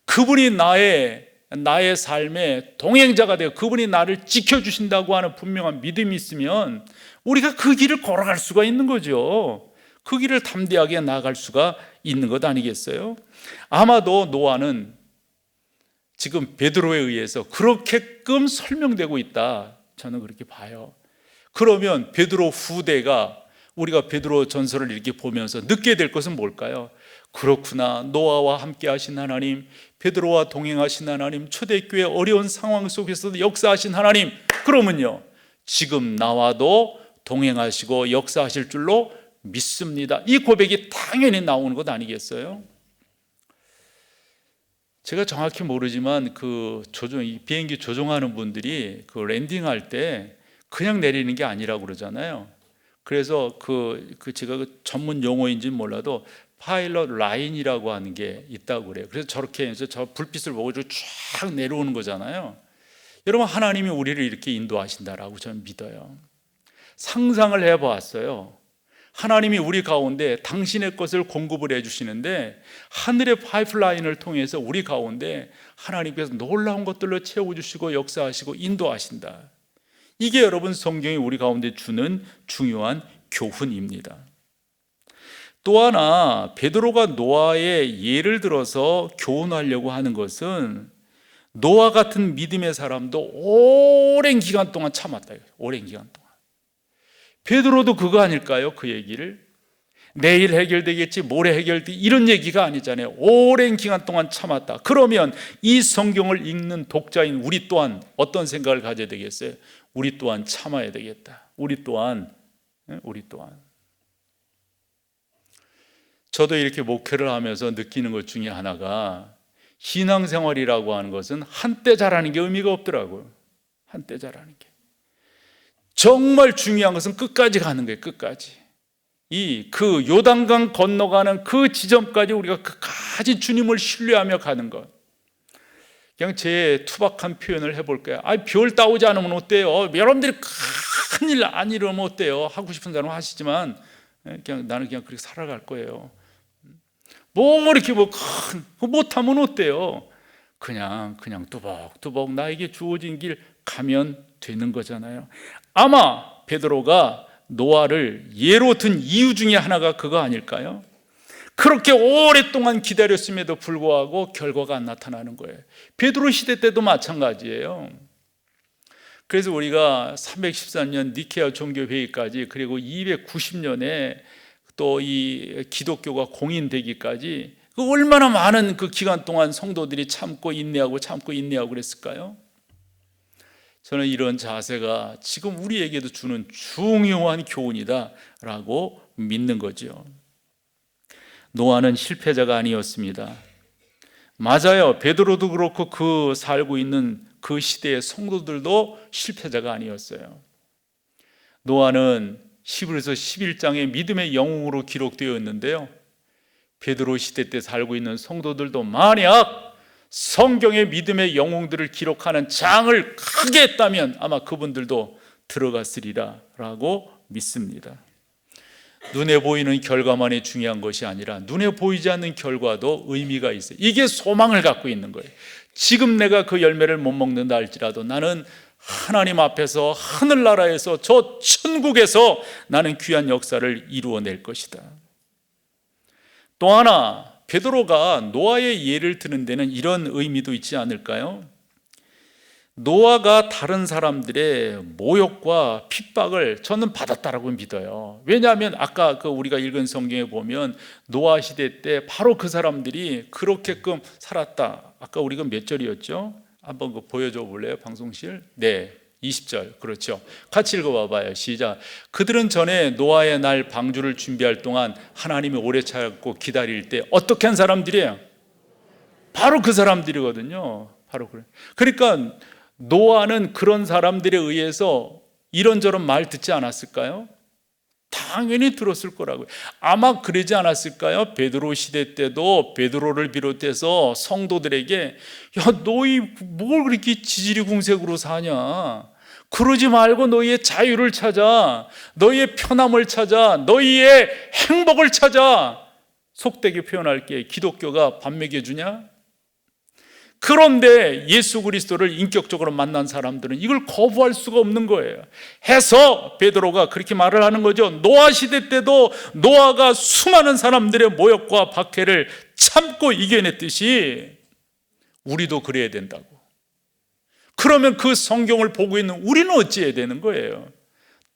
그분이 나의 삶의 동행자가 되어 그분이 나를 지켜주신다고 하는 분명한 믿음이 있으면 우리가 그 길을 걸어갈 수가 있는 거죠. 그 길을 담대하게 나아갈 수가 있는 것 아니겠어요? 아마도 노아는 지금 베드로에 의해서 그렇게끔 설명되고 있다, 저는 그렇게 봐요. 그러면 베드로 후대가, 우리가 베드로 전설을 이렇게 보면서 느끼게 될 것은 뭘까요? 그렇구나, 노아와 함께 하신 하나님, 베드로와 동행하신 하나님, 초대교회 어려운 상황 속에서도 역사하신 하나님, 그러면요 지금 나와도 동행하시고 역사하실 줄로 믿습니다. 이 고백이 당연히 나오는 것 아니겠어요? 제가 정확히 모르지만 이 비행기 조종하는 분들이 그 랜딩할 때 그냥 내리는 게 아니라고 그러잖아요. 그래서 제가 그 전문 용어인지는 몰라도 파일럿 라인이라고 하는 게 있다고 그래요. 그래서 저렇게 해서 저 불빛을 보고 쫙 내려오는 거잖아요. 여러분, 하나님이 우리를 이렇게 인도하신다라고 저는 믿어요. 상상을 해보았어요. 하나님이 우리 가운데 당신의 것을 공급을 해주시는데, 하늘의 파이프라인을 통해서 우리 가운데 하나님께서 놀라운 것들로 채워주시고 역사하시고 인도하신다. 이게 여러분 성경이 우리 가운데 주는 중요한 교훈입니다. 또 하나, 베드로가 노아의 예를 들어서 교훈하려고 하는 것은, 노아 같은 믿음의 사람도 오랜 기간 동안 참았다. 오랜 기간 동안. 베드로도 그거 아닐까요? 그 얘기를 내일 해결되겠지, 모레 해결되겠지 이런 얘기가 아니잖아요. 오랜 기간 동안 참았다. 그러면 이 성경을 읽는 독자인 우리 또한 어떤 생각을 가져야 되겠어요? 우리 또한 참아야 되겠다. 우리 또한 저도 이렇게 목회를 하면서 느끼는 것 중에 하나가 신앙생활이라고 하는 것은 한때 잘하는 게 의미가 없더라고요. 한때 잘하는 게. 정말 중요한 것은 끝까지 가는 거예요. 끝까지. 그 요단강 건너가는 그 지점까지 우리가 끝까지 주님을 신뢰하며 가는 것. 그냥 제 투박한 표현을 해볼까요? 별 따오지 않으면 어때요? 여러분들이 큰일 안 이러면 어때요? 하고 싶은 사람은 하시지만 나는 그냥 그렇게 살아갈 거예요. 이렇게 못하면 어때요? 그냥 뚜벅뚜벅 나에게 주어진 길 가면 되는 거잖아요. 아마 베드로가 노아를 예로 든 이유 중에 하나가 그거 아닐까요? 그렇게 오랫동안 기다렸음에도 불구하고 결과가 안 나타나는 거예요. 베드로 시대 때도 마찬가지예요. 그래서 우리가 313년 니케아 종교회의까지, 그리고 290년에 또 이 기독교가 공인되기까지 얼마나 많은 그 기간 동안 성도들이 참고 인내하고 그랬을까요? 저는 이런 자세가 지금 우리에게도 주는 중요한 교훈이다라고 믿는 거죠. 노아는 실패자가 아니었습니다. 맞아요. 베드로도 그렇고 그 살고 있는 그 시대의 성도들도 실패자가 아니었어요. 노아는 히브리서 11장의 믿음의 영웅으로 기록되어 있는데요, 베드로 시대 때 살고 있는 성도들도 만약 성경의 믿음의 영웅들을 기록하는 장을 크게 했다면 아마 그분들도 들어갔으리라 라고 믿습니다. 눈에 보이는 결과만이 중요한 것이 아니라 눈에 보이지 않는 결과도 의미가 있어요. 이게 소망을 갖고 있는 거예요. 지금 내가 그 열매를 못 먹는다 할지라도 나는 하나님 앞에서, 하늘나라에서, 저 천국에서 나는 귀한 역사를 이루어낼 것이다. 또 하나, 베드로가 노아의 예를 드는 데는 이런 의미도 있지 않을까요? 노아가 다른 사람들의 모욕과 핍박을 저는 받았다라고 믿어요. 왜냐하면 아까 우리가 읽은 성경에 보면 노아 시대 때 바로 그 사람들이 그렇게끔 살았다. 아까 우리가 몇 절이었죠? 한번 보여줘 볼래요? 방송실? 네, 20절. 그렇죠. 같이 읽어봐봐요. 시작. 그들은 전에 노아의 날 방주를 준비할 동안 하나님이 오래 참고 기다릴 때 어떻게 한 사람들이에요? 바로 그 사람들이거든요. 바로 그래. 그러니까 노아는 그런 사람들에 의해서 이런저런 말 듣지 않았을까요? 당연히 들었을 거라고요. 아마 그러지 않았을까요? 베드로 시대 때도 베드로를 비롯해서 성도들에게 너희 뭘 그렇게 지지리궁색으로 사냐? 그러지 말고 너희의 자유를 찾아, 너희의 편함을 찾아, 너희의 행복을 찾아. 속되게 표현할게. 기독교가 밥 먹여주냐? 그런데 예수 그리스도를 인격적으로 만난 사람들은 이걸 거부할 수가 없는 거예요. 해서 베드로가 그렇게 말을 하는 거죠. 노아 시대 때도 노아가 수많은 사람들의 모욕과 박해를 참고 이겨냈듯이 우리도 그래야 된다고. 그러면 그 성경을 보고 있는 우리는 어찌해야 되는 거예요?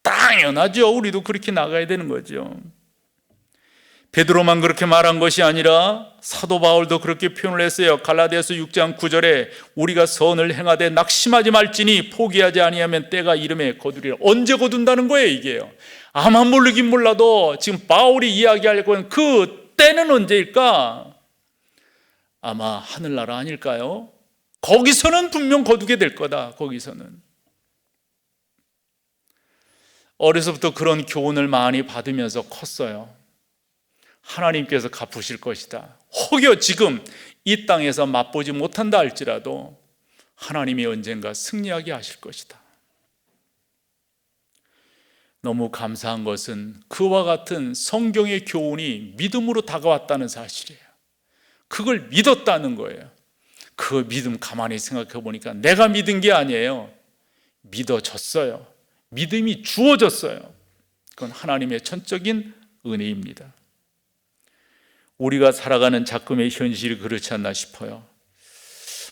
당연하죠. 우리도 그렇게 나가야 되는 거죠. 베드로만 그렇게 말한 것이 아니라 사도 바울도 그렇게 표현을 했어요. 갈라디아서 6장 9절에 우리가 선을 행하되 낙심하지 말지니 포기하지 아니하면 때가 이름에 거두리라. 언제 거둔다는 거예요 이게요? 아마 모르긴 몰라도 지금 바울이 이야기하려고 하는 그 때는 언제일까? 아마 하늘나라 아닐까요? 거기서는 분명 거두게 될 거다. 거기서는. 어려서부터 그런 교훈을 많이 받으면서 컸어요. 하나님께서 갚으실 것이다. 혹여 지금 이 땅에서 맛보지 못한다 할지라도 하나님이 언젠가 승리하게 하실 것이다. 너무 감사한 것은 그와 같은 성경의 교훈이 믿음으로 다가왔다는 사실이에요. 그걸 믿었다는 거예요. 그 믿음 가만히 생각해 보니까 내가 믿은 게 아니에요. 믿어졌어요. 믿음이 주어졌어요. 그건 하나님의 전적인 은혜입니다. 우리가 살아가는 작금의 현실이 그렇지 않나 싶어요.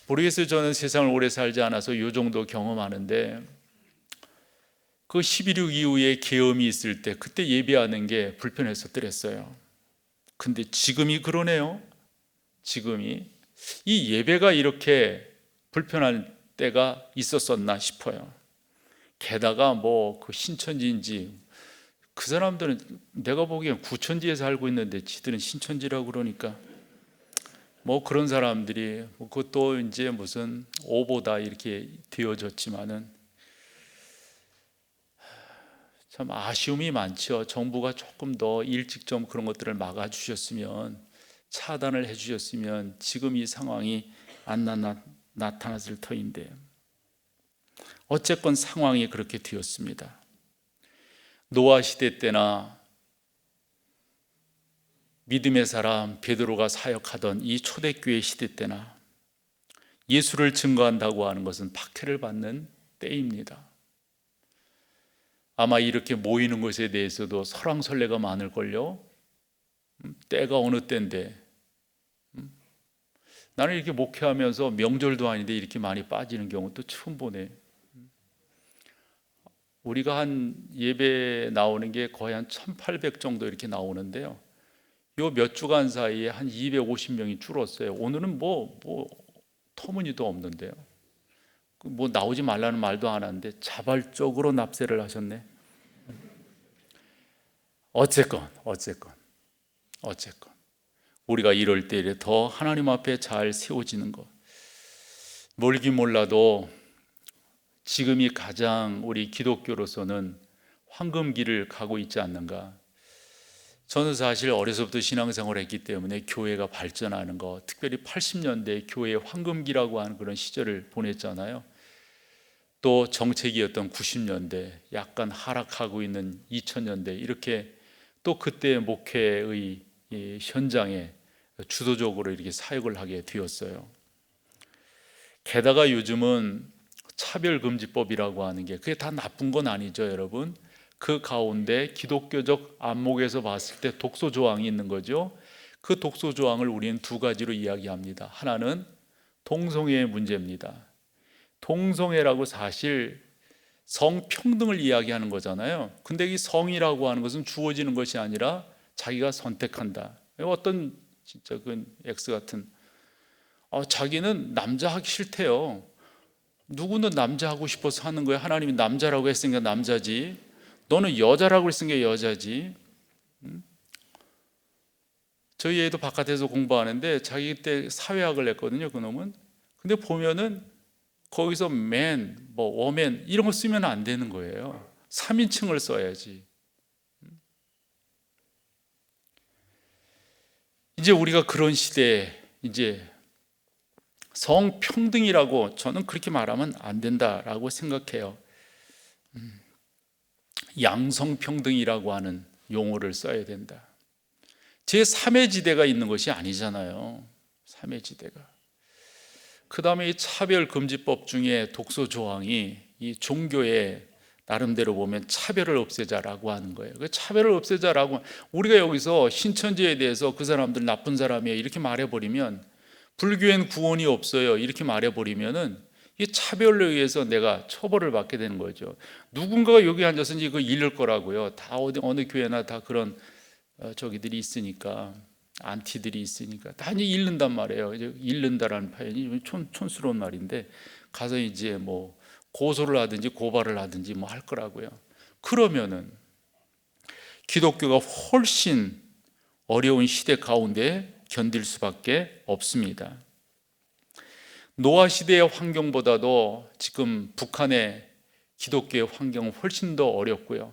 모르겠어요. 저는 세상을 오래 살지 않아서 이 정도 경험하는데 그 11.6 이후에 계엄이 있을 때 그때 예배하는 게 불편했었더랬어요. 근데 지금이 그러네요. 지금이 이 예배가 이렇게 불편한 때가 있었었나 싶어요. 게다가 그 신천지인지 그 사람들은 내가 보기엔 구천지에 살고 있는데 지들은 신천지라고 그러니까 뭐 그런 사람들이 그것도 이제 무슨 오보다 이렇게 되어졌지만은 참 아쉬움이 많죠. 정부가 조금 더 일찍 좀 그런 것들을 막아주셨으면, 차단을 해주셨으면 지금 이 상황이 안 나타났을 터인데 어쨌건 상황이 그렇게 되었습니다. 노아 시대 때나 믿음의 사람 베드로가 사역하던 이 초대교회 시대 때나 예수를 증거한다고 하는 것은 박해를 받는 때입니다. 아마 이렇게 모이는 것에 대해서도 설왕설래가 많을걸요. 때가 어느 때인데, 나는 이렇게 목회하면서 명절도 아닌데 이렇게 많이 빠지는 경우도 처음 보네. 우리가 한 예배 나오는 게 거의 한 1800 정도 이렇게 나오는데요, 요 몇 주간 사이에 한 250명이 줄었어요. 오늘은 뭐 터무니도 없는데요, 뭐 나오지 말라는 말도 안 하는데 자발적으로 납세를 하셨네. 어쨌건 우리가 이럴 때 더 하나님 앞에 잘 세워지는 것, 몰긴 몰라도 지금이 가장 우리 기독교로서는 황금기를 가고 있지 않는가. 저는 사실 어려서부터 신앙생활을 했기 때문에 교회가 발전하는 것, 특별히 80년대 교회의 황금기라고 하는 그런 시절을 보냈잖아요. 또 정책이었던 90년대, 약간 하락하고 있는 2000년대, 이렇게 또 그때 목회의 현장에 주도적으로 이렇게 사역을 하게 되었어요. 게다가 요즘은 차별금지법이라고 하는 게, 그게 다 나쁜 건 아니죠, 여러분. 그 가운데 기독교적 안목에서 봤을 때 독소 조항이 있는 거죠. 그 독소 조항을 우리는 두 가지로 이야기합니다. 하나는 동성애의 문제입니다. 동성애라고 사실 성평등을 이야기하는 거잖아요. 근데 이 성이라고 하는 것은 주어지는 것이 아니라 자기가 선택한다. 어떤 진짜 그 X 같은 자기는 남자 하기 싫대요. 누구는 남자 하고 싶어서 하는 거야. 하나님이 남자라고 했으니까 남자지, 너는 여자라고 했으니까 여자지. 저희 애도 바깥에서 공부하는데 자기 때 사회학을 했거든요, 그놈은. 근데 보면은 거기서 맨, 워맨 이런 거 쓰면 안 되는 거예요. 3인칭을 써야지. 이제 우리가 그런 시대에 이제 성평등이라고 저는 그렇게 말하면 안 된다라고 생각해요. 양성평등이라고 하는 용어를 써야 된다. 제3의 있는 것이 아니잖아요. 3의 그 다음에 이 차별금지법 중에 독소 조항이 이 종교에 나름대로 보면 차별을 없애자라고 하는 거예요. 그 차별을 없애자라고, 우리가 여기서 신천지에 대해서 그 사람들 나쁜 사람이에요 이렇게 말해버리면, 불교엔 구원이 없어요 이렇게 말해버리면은 이 차별로 의해서 내가 처벌을 받게 되는 거죠. 누군가가 여기 앉아서 이거 잃을 거라고요. 다 어느 교회나 다 그런 저기들이 있으니까, 안티들이 있으니까 다 이제 잃는단 말이에요. 이제 잃는다라는 표현이 촌스러운 말인데, 가서 이제 뭐 고소를 하든지 고발을 하든지 뭐 할 거라고요. 그러면은 기독교가 훨씬 어려운 시대 가운데 견딜 수밖에 없습니다. 노아 시대의 환경보다도 지금 북한의 기독교의 환경은 훨씬 더 어렵고요.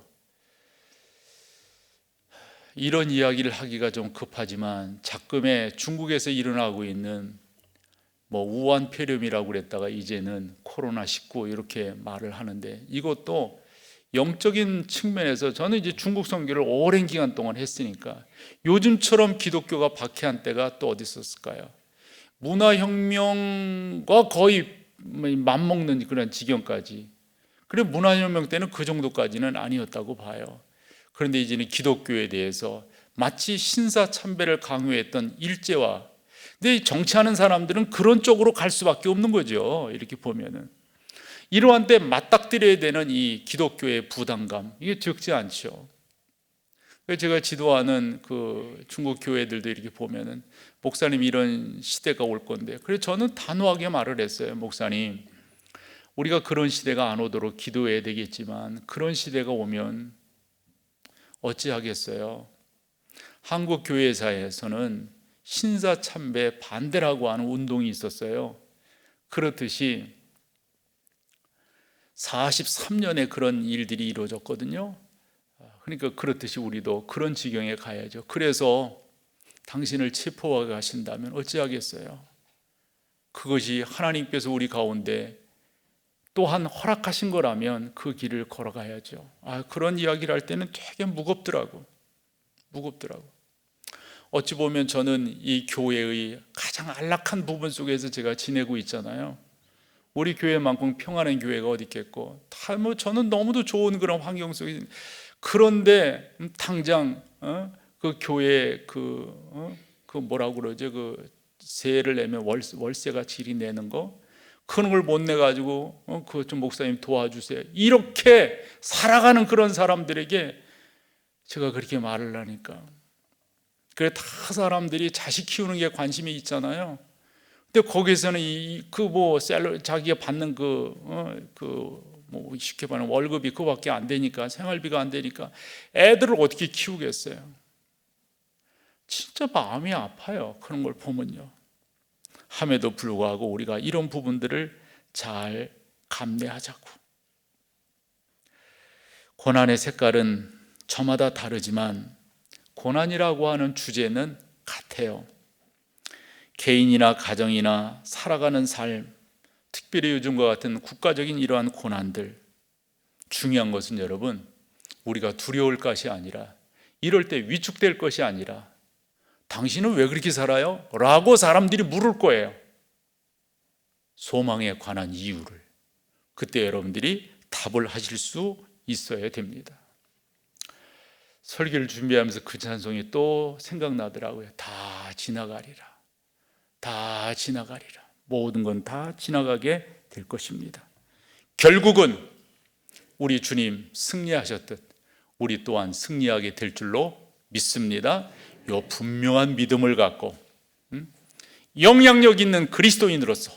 이런 이야기를 하기가 좀 급하지만 작금에 중국에서 일어나고 있는 우한폐렴이라고 그랬다가 이제는 코로나19 이렇게 말을 하는데, 이것도 영적인 측면에서 저는 이제 중국 선교를 오랜 기간 동안 했으니까 요즘처럼 기독교가 박해한 때가 또 어디 있었을까요? 문화혁명과 거의 맞먹는 그런 지경까지. 그래, 문화혁명 때는 그 정도까지는 아니었다고 봐요. 그런데 이제는 기독교에 대해서 마치 신사참배를 강요했던 일제와, 근데 정치하는 사람들은 그런 쪽으로 갈 수밖에 없는 거죠. 이렇게 보면은 이러한 때 맞닥뜨려야 되는 이 기독교의 부담감, 이게 적지 않죠. 제가 지도하는 그 중국 교회들도 이렇게 보면은, 목사님 이런 시대가 올 건데, 그래서 저는 단호하게 말을 했어요. 목사님, 우리가 그런 시대가 안 오도록 기도해야 되겠지만 그런 시대가 오면 어찌하겠어요? 한국 교회사에서는 신사참배 반대라고 하는 운동이 있었어요. 그렇듯이 43년에 그런 일들이 이루어졌거든요. 그러니까 그렇듯이 우리도 그런 지경에 가야죠. 그래서 당신을 체포하게 하신다면 어찌하겠어요? 그것이 하나님께서 우리 가운데 또한 허락하신 거라면 그 길을 걸어가야죠. 그런 이야기를 할 때는 되게 무겁더라고. 어찌 보면 저는 이 교회의 가장 안락한 부분 속에서 제가 지내고 있잖아요. 우리 교회만큼 평안한 교회가 어디 있겠고, 다 저는 너무도 좋은 그런 환경 속에. 그런데 당장 그 교회 그 뭐라고 그러죠? 그 세를 내면 월세가 질이 내는 거, 그런 걸 못 내 가지고 그거 좀 목사님 도와주세요. 이렇게 살아가는 그런 사람들에게 제가 그렇게 말을 하니까, 그래 다 사람들이 자식 키우는 게 관심이 있잖아요. 근데 거기서는 자기가 받는 뭐 쉽게 말하면 월급이 그거밖에 안 되니까, 생활비가 안 되니까 애들을 어떻게 키우겠어요? 진짜 마음이 아파요. 그런 걸 보면요. 함에도 불구하고 우리가 이런 부분들을 잘 감내하자고. 고난의 색깔은 저마다 다르지만 고난이라고 하는 주제는 같아요. 개인이나 가정이나 살아가는 삶, 특별히 요즘과 같은 국가적인 이러한 고난들, 중요한 것은 여러분, 우리가 두려울 것이 아니라, 이럴 때 위축될 것이 아니라, 당신은 왜 그렇게 살아요? 라고 사람들이 물을 거예요. 소망에 관한 이유를. 그때 여러분들이 답을 하실 수 있어야 됩니다. 설교를 준비하면서 그 찬송이 또 생각나더라고요. 다 지나가리라. 다 지나가리라. 모든 건 다 지나가게 될 것입니다. 결국은 우리 주님 승리하셨듯 우리 또한 승리하게 될 줄로 믿습니다. 요 분명한 믿음을 갖고 영향력 있는 그리스도인으로서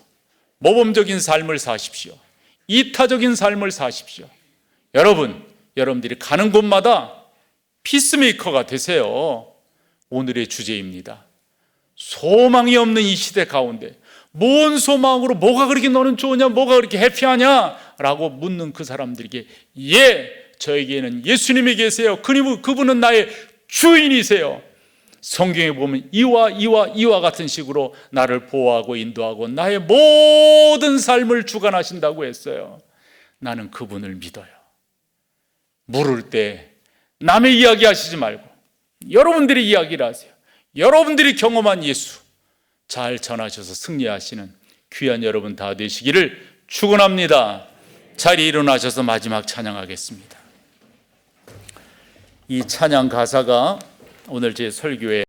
모범적인 삶을 사십시오. 이타적인 삶을 사십시오. 여러분들이 가는 곳마다 피스메이커가 되세요. 오늘의 주제입니다. 소망이 없는 이 시대 가운데 뭔 소망으로, 뭐가 그렇게 너는 좋으냐, 뭐가 그렇게 해피하냐 라고 묻는 그 사람들에게, 저에게는 예수님이 계세요. 그분은 나의 주인이세요. 성경에 보면 이와 같은 식으로 나를 보호하고 인도하고 나의 모든 삶을 주관하신다고 했어요. 나는 그분을 믿어요. 물을 때 남의 이야기 하시지 말고 여러분들이 이야기를 하세요. 여러분들이 경험한 예수 잘 전하셔서 승리하시는 귀한 여러분 다 되시기를 축원합니다. 자리에 일어나셔서 마지막 찬양하겠습니다. 이 찬양 가사가 오늘 제 설교에